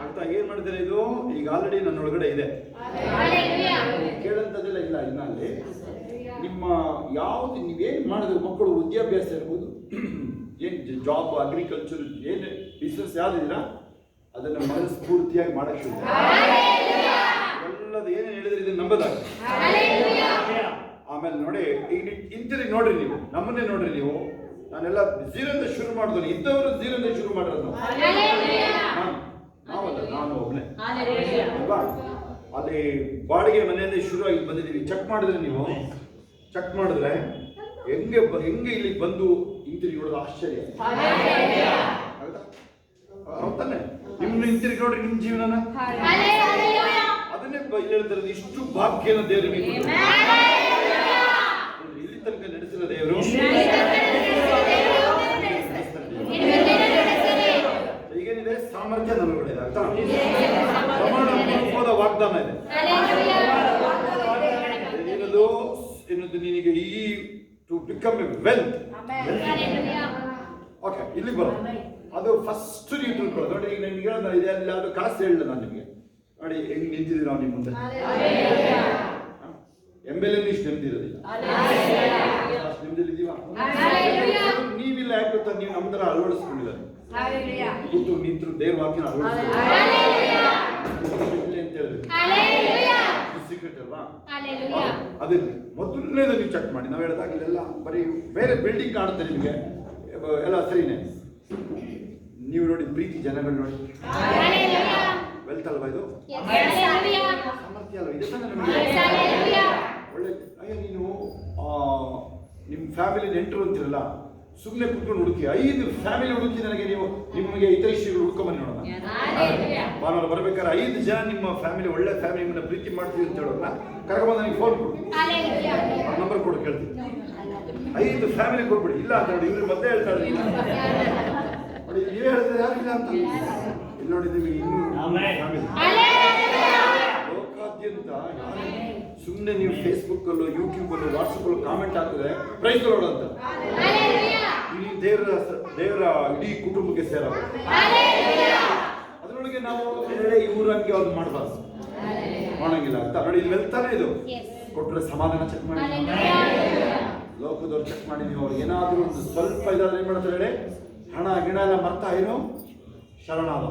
ಅಂತ ಏನ್ ಮಾಡಿದ್ದಾರೆ ಇದು? ಈಗ ಆಲ್ರೆಡಿ ನನ್ನ ಒಳಗಡೆ ಇದೆ, ಕೇಳಂತದೆಲ್ಲ ಇಲ್ಲ. ಇನ್ನ ಅಲ್ಲಿ ನಿಮ್ಮ ಯಾವ್ದು ನೀವೇನು ಮಾಡಿದ್ರೆ ಮಕ್ಕಳು ವಿದ್ಯಾಭ್ಯಾಸ ಇರ್ಬೋದು, ಏನು ಜಾಬ್, ಅಗ್ರಿಕಲ್ಚರ್, ಏನು ಬಿಸ್ನೆಸ್ ಯಾವ್ದಿದ್ದೀರಾ ಅದನ್ನು ಮನಸ್ಫೂರ್ತಿಯಾಗಿ ಮಾಡಕ್ಕೆ ಶುರು. ಎಲ್ಲದು ಏನೇನು ಹೇಳಿದ್ರೆ ಇದನ್ನು ನಂಬದಾಗ. ಆಮೇಲೆ ನೋಡಿ, ಈಗ ಹಿಂತಿರುಗಿ ನೋಡ್ರಿ, ನೀವು ನಮ್ಮನ್ನೇ ನೋಡ್ರಿ. ನೀವು ನಾನೆಲ್ಲ ಜೀರೋದಿಂದ ಶುರು ಮಾಡಿದ್ರು, ಇದ್ದವರು ಜೀರೋದಿಂದ ಶುರು ಮಾಡಿರೋದು ನಾವಲ್ಲ, ನಾನು ಒಬ್ಬನೇ ಅಲ್ವಾ. ಅದೇ ಬಾಡಿಗೆ ಮನೆಯಿಂದ ಶುರು ಆಗಿ ಬಂದಿದ್ದೀವಿ. ಚೆಕ್ ಮಾಡಿದ್ರೆ ಹೆಂಗೆ ಇಲ್ಲಿಗೆ ಬಂದು ಹಿಂತಿರುಗಿ ನೋಡೋದು ಆಶ್ಚರ್ಯ. ಹೌದಾನೆ? ನಿಮ್ಮನ್ನ ಹಿಂತಿರುಗಿ ನೋಡ್ರಿ, ನಿಮ್ಮ ಜೀವನನ ಅದನ್ನೇ ಹೇಳ್ತಾರೆ, ಇಷ್ಟು ಭಾಗ್ಯನ ದೇವರಿಗೆ ಇಲ್ಲಿ ತನಕ ನಡೆಸಿದ ದೇವರು ಈಗೇನಿದೆ ಸಾಮರ್ಥ್ಯ ನಮಗೆ ಆಯ್ತಾ? ಪ್ರಮಾಣ ವಾಗ್ದಾನ ಇದೆ. ಏನದು ನಿನಗೆ ಈ to become a wealth. Okay, ಇಲ್ಲಿ ಬರೋದು ಅದು ಫಸ್ಟ್ ನೀವು ತಿಳ್ಕೊಳ್ಳೋದು. ನೋಡಿ, ಈಗ ನಿಮ್ಗೆ ಹೇಳೋದು ಇದೆ, ಅಲ್ಲಿ ಅದು ಕಾಸು ಹೇಳಿಲ್ಲ ನಾನು ನಿಮಗೆ. ನೋಡಿ ಹೆಂಗ್ ನಿಂತಿದ್ದೀವಿ ನಾವು ನಿಮ್ಮ ಮುಂದೆ. MLA ಇಷ್ಟು ನೆಮ್ಮದಿರೋದಿಲ್ಲ, ನೆಮ್ಮದಿದ್ದೀವ ನೀವಿಲ್ಲ. ಯಾಕೆ ಗೊತ್ತಾ? ನೀವು ನಮ್ಮ ಥರ ಅಳವಡಿಸ್ಕೊಂಡಿದ್ದಾರೆ, ಕೂತು ನಿಂತರು ದೇವ್ರ ವಾಕ್ಯನ ಅಳವಡಿಸ್ಕೊಂಡಿಲ್ಲ ಅಂತ ಹೇಳಿದ್ರು. ಸೀಕ್ರೆಟ್ ಅಲ್ವಾ? ಅದೇ ಮೊದಲನೇದು ನೀವು ಚೆಕ್ ಮಾಡಿ. ನಾವು ಹೇಳಿದಾಗ ಇಲ್ಲೆಲ್ಲ ಬರೀ ಬೇರೆ ಬಿಲ್ಡಿಂಗ್ ಕಾಣುತ್ತೆ ನಿಮಗೆ, ಎಲ್ಲ ಸರಿನೇ. ನೀವು ನೋಡಿ, ಪ್ರೀತಿ ಜನಗಳು ನೋಡಿ, ವೆಲ್ತ್ ಅಲ್ವಾ ಇದು? ಸಾಮರ್ಥ್ಯ ಅಲ್ವಾ? ಇದೆ ತಾನೆ ನಮಗೆ ಒಳ್ಳೆ. ಅಯ್ಯೋ, ನೀನು ನಿಮ್ಮ ಫ್ಯಾಮಿಲಿ ನೆಂಟರು ಅಂತಿರಲ್ಲ, ಸುಮ್ಮನೆ ಕುತ್ಕೊಂಡು ಹುಡುಕಿ 5 ಫ್ಯಾಮಿಲಿ ಹುಡುಕಿ ನನಗೆ ನೀವು ನಿಮಗೆ ಹಿತೈಷಿಗಳು ಹುಡ್ಕೊಂಬನ್ನಿ ನೋಡೋಣ. ಭಾನುವಾರ ಬರ್ಬೇಕಾದ್ರೆ 5 ಜನ ನಿಮ್ಮ ಫ್ಯಾಮಿಲಿ, ಒಳ್ಳೆ ಫ್ಯಾಮಿಲಿ, ನಿಮ್ಮನ್ನ ಪ್ರೀತಿ ಮಾಡ್ತೀವಿ ಅಂತ ಹೇಳೋಣ, ಕರ್ಕೊಂಬಂದು ನನಗೆ ಫೋನ್ ಕೊಡು, ನಂಬರ್ ಕೊಡು, ಕೇಳ್ತೀನಿ. 5 ಫ್ಯಾಮಿಲಿ ಕೊಟ್ಬಿಡಿ. ಇಲ್ಲ ಅಂತ ನೋಡಿ, ಇವ್ರು ಮೊದಲೇ ಹೇಳ್ತಾರೆ ನೋಡಿ, ನೀವೇ ಹೇಳಿದ್ರೆ ಯಾರಿಲ್ಲ ಅಂತ. ಇಲ್ಲಿ ನೋಡಿದ್ದೀವಿ, ಲೋಕಾದ್ಯಂತ ಸುಮ್ಮನೆ ನೀವು ಫೇಸ್ಬುಕ್ಕಲ್ಲೂ, ಯೂಟ್ಯೂಬಲ್ಲೂ, ವಾಟ್ಸಪ್ಪಲ್ಲೂ ಕಾಮೆಂಟ್ ಹಾಕಿದ್ರೆ ಪ್ರೈಸ್ ಕೊಡೋದಂತ. ಈ ದೇವರ ಇಡೀ ಕುಟುಂಬಕ್ಕೆ ಸೇರೋ. ಅದರೊಳಗೆ ನಾವು ಇವ್ರಂಗೆ ಅವ್ರು ಮಾಡಬಾರ್ದು, ಮಾಡಂಗಿಲ್ಲ ಅಂತ ನೋಡಿ. ಇಲ್ಲಿ ವೆಲ್ತಾನೆ ಇದು ಕೊಟ್ಟರೆ ಸಮಾಧಾನ ಚೆಕ್ ಮಾಡಿ, ಲೋಕದವ್ರು ಚೆಕ್ ಮಾಡಿ. ನೀವು ಅವ್ರಿಗೆ ಏನಾದರೂ ಒಂದು ಸ್ವಲ್ಪ ಇದಾದ್ರೆ ಏನು ಮಾಡ್ತಾರೆ ಹೇಳಿ, ಹಣ ಗಿಣ ಎಲ್ಲ ಮರ್ತಾ ಏನು ಶರಣಾದ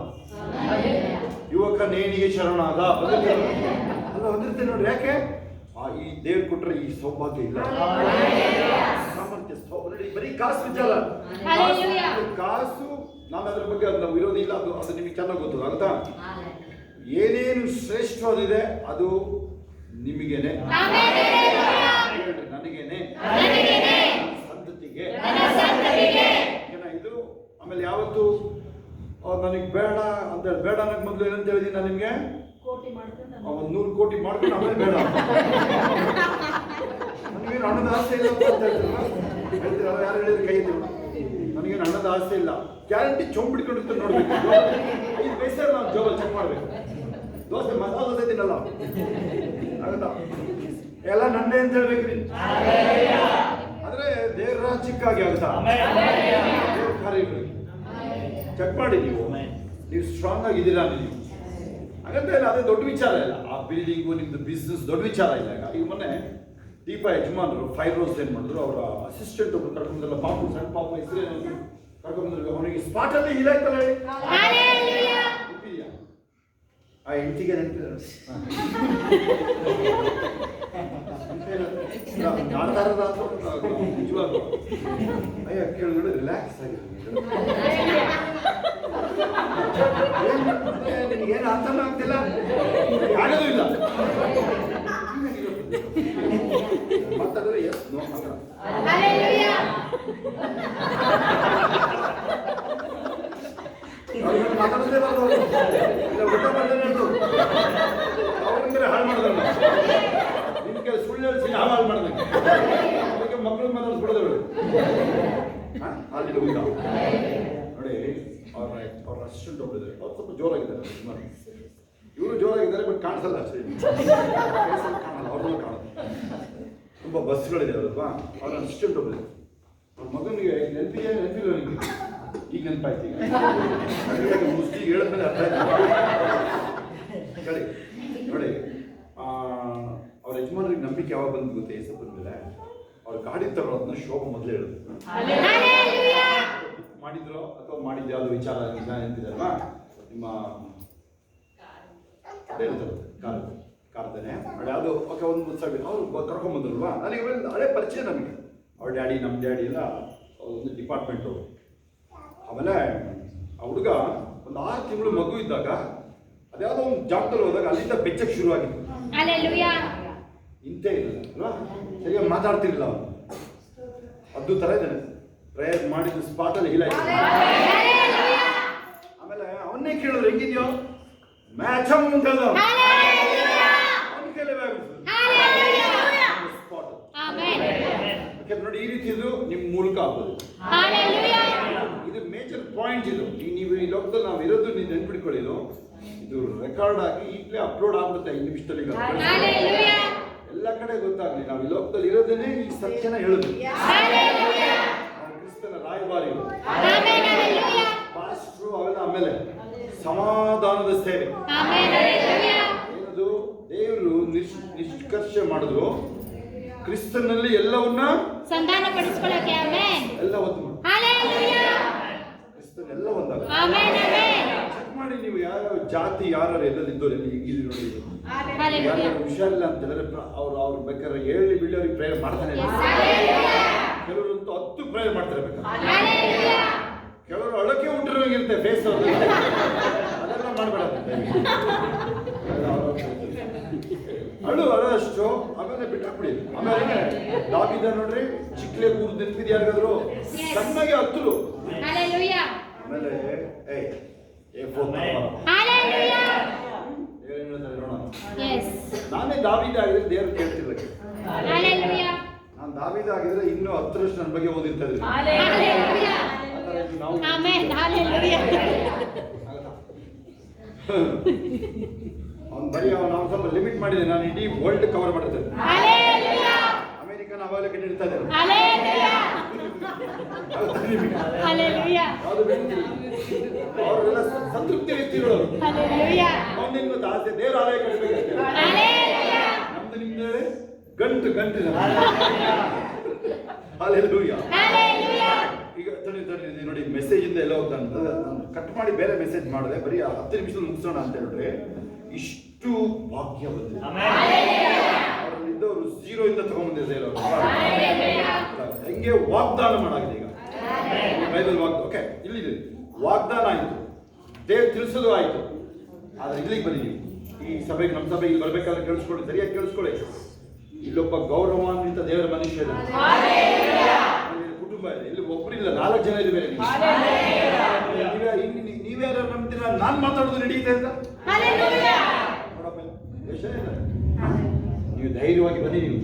ಯುವಕ ನೇನಿಗೆ ಶರಣಾದ ಅಲ್ಲ ಬಂದಿರ್ತೇನೆ ನೋಡಿ. ಯಾಕೆ ಈ ದೇವ್ರು ಕೊಟ್ರೆ ಈ ಸೌಭಾಗ್ಯ ಇಲ್ಲ. ಸಾಮರ್ಥ್ಯ ಬರೀ ಕಾಸು ವಿಚಾರ. ಕಾಸು ನಾನು ಅದ್ರ ಬಗ್ಗೆ ನಾವು ವಿರೋಧ ಇಲ್ಲ, ಅದು ನಿಮಗೆ ಚೆನ್ನಾಗಿ ಗೊತ್ತು ಆಗುತ್ತಾ. ಏನೇನು ಶ್ರೇಷ್ಠವಾದಿದೆ ಅದು ನಿಮಗೇನೆ, ನನಗೇನೆ, ಸಂತತಿಗೆ ಇದು. ಆಮೇಲೆ ಯಾವತ್ತು ನನಗೆ ಬೇಡ ಅಂತ ಬೇಡ ಅನ್ನೋಕೆ ಮೊದಲು ಏನಂತ ಹೇಳಿದೀನಿ ನಾನು ನಿಮಗೆ, ಕೋಟಿ ಮಾಡ್ಕೊಂಡು 100 ಕೋಟಿ ಮಾಡ್ಕೊಂಡು ಆಮೇಲೆ ಬೇಡ. ನನಗೇನು ಹಣದ ಆಸೆ ಇಲ್ಲ ಅಂತ ಹೇಳ್ತೀರಲ್ಲ, ಯಾರು ಹೇಳಿದ್ರೆ ಕೈ ಇದ್ರು. ನನಗೇನು ಹಣದ ಆಸೆ ಇಲ್ಲ, ಗ್ಯಾರಂಟಿ ಚೊಂಬಿಡ್ಕೊಂಡಿರ್ತಾರೆ ನೋಡ್ಬೇಕು. 5 ಪೈಸೆ ನಾವು ಜೋಬಲ್ಲಿ ಚೆಕ್ ಮಾಡ್ಬೇಕು. ದೋಸೆ ಮಸಾಲ ದೋಸೆ ತಿನ್ನಲ್ಲ ಆಗುತ್ತಾ, ಎಲ್ಲ ನನ್ನೇ ಅಂತ ಹೇಳ್ಬೇಕ್ರಿ. ಆದ್ರೆ ದೇವ್ರ ಚಿಕ್ಕಾಗಿ ಆಗುತ್ತಾ, ದೇವ್ರ ಕಾರ್ಯಗಳು ಚೆಕ್ ಮಾಡಿ. ನೀವು ಸ್ಟ್ರಾಂಗ್ ಆಗಿದ್ದೀರಾ ನೀವು, ಹಾಗಂತ ಇಲ್ಲ ಅದೇ ದೊಡ್ಡ ವಿಚಾರ ಇಲ್ಲ. ಆ ಬಿಲ್ಡಿಂಗು ನಿಮ್ದು ಬಿಸ್ನೆಸ್ ದೊಡ್ಡ ವಿಚಾರ ಇಲ್ಲ. ಈಗ ಮೊನ್ನೆ ದೀಪ ಯಜಮಾನರು 5 ರೋಸ್ ಏನ್ ಮಾಡಿದ್ರು, ಅವರ ಅಸಿಸ್ಟೆಂಟ್ ಒಬ್ಬರು ಕರ್ಕೊಂಡ್ರಲ್ಲ, ಪಾಪು ಸಣ್ಣ ಪಾಪ ಹೆಸರು ಕರ್ಕೊಂಡ್ರು. ಅವನಿಗೆ ಸ್ಪಾಟಲ್ಲಿ ಇಲ್ಲಾಯ್ತಲ್ಲ ಹೇಳಿ, ಆ ಹೆಂಡತಿಗೆ ನೆನಪಿಲ್ಲ ನಿಜವಾಗ್ಲು. ಅಯ್ಯ ಕೇಳಿದ್ರೆ ರಿಲ್ಯಾಕ್ಸ್ ಆಗಿರ್ತೀನಿ, ನಿನಗೇನು ಅರ್ಥನೂ ಆಗ್ತಿಲ್ಲ, ಆಗೋದು ಇಲ್ಲ. ಮಾತಾಡಿದ್ರೆ ಎಸ್ ನೋ ಮಾತಾಡ. ಮಾತಾಡೋದೇ ಬರೋದು ಇಲ್ಲ, ಊಟ ಮಾಡ್ದೇನೆ ಅವ್ರ ಹಾಳು ಮಾಡಿದಲ್ಲ. ನಿಮ್ಗೆ ಸುಳ್ಳು ಹೇಳಿಸಿ ನಾವು ಹಾಳು ಮಾಡ್ದಂಗೆ. ಅದಕ್ಕೆ ಮಕ್ಕಳು ಮಾತಾಡಿಸ್ಬಿಡೋದು ಅಲ್ಲಿ ಊಟ ನೋಡಿ. ಅವ್ರ ಅಸಿಸ್ಟೆಂಟ್ ಒಬ್ಬರಿದ್ದಾರೆ, ಅವ್ರು ಸ್ವಲ್ಪ ಜೋರಾಗಿದ್ದಾರೆ. ಇವರು ಜೋರಾಗಿದ್ದಾರೆ, ಬಟ್ ಕಾಣಿಸಲ್ಲ ಅಷ್ಟೇ, ಕಾಣಲ್ಲ, ಅವ್ರನ್ನ ಕಾಣುತ್ತೆ. ತುಂಬ ಬಸ್ಗಳಿದೆ ಅಲ್ವಾ. ಅವ್ರ ಅಸಿಸ್ಟೆಂಟ್ ಒಬ್ಬರಿದೆ, ಅವ್ರ ಮಗನಿಗೆ ನೆನಪಿಲ್ಲ ನಿಮಗೆ, ಈಗ ನೆನಪಾಯ್ತು. ಈಗ ಮುಸ್ಲಿಗೆ ಹೇಳಿದ್ಮೇಲೆ ಅರ್ಥ ಆಯ್ತು ನೋಡಿ. ಅವ್ರ ಯಜಮಾನರಿಗೆ ನಂಬಿಕೆ ಯಾವಾಗ ಬಂದು ಗೊತ್ತೆ, ಯೇಸಪ್ಪನ ಮೇಲೆ. ಅವ್ರ ಗಾಡಿ ತಗೊಳ್ಳೋದನ್ನ ಶೋಭ ಮೊದಲೇ ಹೇಳಿದ್ರು. ಮಾಡಿದ್ರು ಅಥವಾ ಮಾಡಿದ್ದು ಯಾವ್ದು ವಿಚಾರ ಎಂತಿದಲ್ವಾ, ನಿಮ್ಮ ಕಾರ್ತಾನೆ ಯಾವುದು ಓಕೆ ಒಂದು ಸಾವಿರ ಅವ್ರು ಕರ್ಕೊಂಬಂದ್ರಲ್ವಾ. ನನಗೆ ಹಳೆ ಪರಿಚಯ ನಮಗೆ. ಅವ್ರ ಡ್ಯಾಡಿ ನಮ್ಮ ಡ್ಯಾಡಿ ಎಲ್ಲ ಒಂದು ಡಿಪಾರ್ಟ್ಮೆಂಟು. ಆಮೇಲೆ ಆ ಹುಡುಗ ಒಂದು 6 ತಿಂಗಳು ಮಗು ಇದ್ದಾಗ ಅದ್ಯಾವುದೋ ಒಂದು ಜಾಗದಲ್ಲಿ ಹೋದಾಗ ಅಲ್ಲಿಂದ ಬೆಚ್ಚಕ್ಕೆ ಶುರುವಾಗಿತ್ತು. ಇಂತೇ ಇಲ್ಲ ಅಲ್ವಾ, ಸರಿಯಾಗಿ ಮಾತಾಡ್ತಿರ್ಲಿಲ್ಲ ಅವನು. ಅದು ಥರ ಇದ್ದಾನೆ, ಪ್ರೇಯರ್ ಮಾಡಿದ್ದು ಸ್ಪಾಟಲ್ಲಿ ಇಲ್ಲ. ಆಮೇಲೆ ಅವನ್ನೇ ಕೇಳಿದ್ರು ಹೆಂಗಿದ್ಯೋ ಮ್ಯಾಚ್ ಅಂತ ಅವನ ಕೈಲೇ ಸ್ಪಾಟ್. ಯಾಕಂದ್ರೆ ನೋಡಿ, ಈ ರೀತಿ ಇದು ನಿಮ್ಮ ಮೂಲಕ ಆಗ್ಬೋದು. ಇದು ಮೇಜರ್ ಪಾಯಿಂಟ್. ಇದು ನೀವು ಈ ಲೋಕದಲ್ಲಿ ನಾವು ಇರೋದು ನೀವು ನೆನ್ಪಿಟ್ಕೊಳ್ಳಿದು. ಇದು ರೆಕಾರ್ಡ್ ಆಗಿ ಈಗಲೇ ಅಪ್ಲೋಡ್ ಆಗ್ಬಿಡುತ್ತೆ 5 ನಿಮಿಷದಲ್ಲಿ. ಎಲ್ಲ ಕಡೆ ಗೊತ್ತಾಗ್ಲಿ ನಾವು ಈ ಲೋಕದಲ್ಲಿ ಇರೋದೇನೆ ಈ ಸತ್ಯನ ಹೇಳುದು. ಕ್ರಿಸ್ತನ ರಾಯಭಾರಿಗಳು, ಪಾಸ್ಟ್ರು, ಅವೆಲ್ಲ ಆಮೇಲೆ ಸಮಾಧಾನದ ಸೇವೆ. ಏನದು ದೇವರು ನಿಷ್ಕರ್ಷ ಮಾಡಿದ್ರು, ಕ್ರಿಸ್ತನಲ್ಲಿ ಎಲ್ಲವನ್ನ ಸಂಧಾನಪಡಿಸಿಕೊಳ್ಳಕ್ಕೆ. ಎಲ್ಲ ಒತ್ತು ಮಾಡಿ ಕ್ರಿಸ್ತನ ಎಲ್ಲ ಒಂದಾಗ ಚೆಕ್ ಮಾಡಿ. ನೀವು ಯಾವ್ಯಾವ ಜಾತಿ ಯಾರು ಎಲ್ಲಲ್ಲಿ ಇದ್ದೋರು ಇಲ್ಲಿ ನೋಡಿ. ಯಾರು ಹುಷಾರಿಲ್ಲ ಅಂತ ಹೇಳಿದ್ರೆ ಅವ್ರು ಬೇಕಾದ್ರೆ ಹೇಳಿ ಬಿಡಿ ಅವ್ರಿಗೆ ಪ್ರೇಯರ್ ಮಾಡ್ತಾನೆ. ಕೆಲವರಂತೂ 10 ಪ್ರೇಯರ್ ಮಾಡ್ತಾರೆ ಬೇಕಾದ್ರೆ. ಕೆಲವರು ಅಳಕ್ಕೆ ಉಂಟಿರೋಂಗಿರುತ್ತೆ ಫೇಸ್, ಅದೆಲ್ಲ ಮಾಡಬೇಡ. ಅಳೋಷ್ಟು ಆಮೇಲೆ ಬಿಟ್ಟಾಕ್ಬಿಡಿ. ಆಮೇಲೆ ದಾವಿದ ನೋಡ್ರಿ, ಚಿಕ್ಲೆ ಊರು ನೆನಪಿದ್ ಯಾರಿಗಾದ್ರು ಸಣ್ಣಗೆ ಹತ್ತರು. ಆಮೇಲೆ ನಾನೇ ದಾವಿದ ಆಗಿದ್ರೆ ದೇವ್ರು ಕೇಳ್ತಿರ್ಬೇಕು. ನಾನು ದಾವಿದ ಆಗಿದ್ರೆ ಇನ್ನೂ 10 ವರ್ಷ ನನ್ನ ಬಗ್ಗೆ ಓದಿರ್ತಾ ಇದ್ರಿ. ಅವ್ನು ಬರೀ ನಾವು ಸ್ವಲ್ಪ ಲಿಮಿಟ್ ಮಾಡಿದೆ. ನಾನು ಇಡೀ ವರ್ಲ್ಡ್ ಕವರ್ ಮಾಡಿರ್ತೇನೆ. ಅಮೆರಿಕನ್ ಅವಾಗಲೇ ಇಡ್ತಾ ಇದ್ದಾರೆ. ಅವರೆಲ್ಲ ಸಂತೃಪ್ತಿ ವ್ಯಕ್ತಿಗಳು. ಅವನಿಗೆ ಗೊತ್ತು ಆಸೆ ದೇವರ ಆಲಯ ಕಟ್ಟಬೇಕಂತೆ. ನಮ್ದು ನಿಮ್ದು ಗಂಟು ಈಗ ನೋಡಿ, ಮೆಸೇಜ್ ಇಂದ ಎಲ್ಲ ಹೋಗ್ತಾ ನಾನು ಕಟ್ ಮಾಡಿ ಬೇರೆ ಮೆಸೇಜ್ ಮಾಡಿದೆ. ಬರೀ 10 ನಿಮಿಷದಲ್ಲಿ ಮುಗಿಸೋಣ ಅಂತ ಹೇಳಿದ್ರೆ ಇಷ್ಟು ಭಾಗ್ಯ ಬಂದಿದೆ. ಅವರಲ್ಲಿ ಇದ್ದವರು 0 ಇಂದ ತಗೊಂಡ್ಬಂದಿದ್ದಾರೆ ಹೆಂಗೆ ವಾಗ್ದಾನ ಮಾಡಾಗಿದೆ ಈಗ ಬೈಬಲ್ ವಾಗ್ದಾನ. ಓಕೆ, ಇಲ್ಲಿದೆ ವಾಗ್ದಾನ ಆಯಿತು, ದೇವ್ರು ತಿಳಿಸೋದು ಆಯಿತು. ಆದ್ರೆ ಇಲ್ಲಿಗೆ ಬನ್ನಿ ನೀವು ಈ ಸಭೆಗೆ, ನಮ್ಮ ಸಭೆಗೆ ಇಲ್ಲಿ ಬರ್ಬೇಕಾದ್ರೆ ಕೇಳಿಸ್ಕೊಳ್ಳಿ, ಸರಿಯಾಗಿ ಕೇಳಿಸ್ಕೊಳ್ಳಿ. ಇಲ್ಲೊಬ್ಬ ಗೌರವಾನ್ವಿತ ದೇವರ ಮನುಷ್ಯ ಇದ್ದಾನೆ, ಕುಟುಂಬ ಇದೆ, ಇಲ್ಲಿ ಒಬ್ಬರಿಲ್ಲ 4 ಜನ ಇದ್ದಾರೆ. ನೀವ್ಯಾರು ನಂಬ್ತೀರಾ ನಾನು ಮಾತಾಡೋದು ನಡೆಯುತ್ತೆ ಅಂತ ನೋಡಪ್ಪ, ಯೋಚನೆ ಇಲ್ಲ. ನೀವು ಧೈರ್ಯವಾಗಿ ಬನ್ನಿ, ನೀವು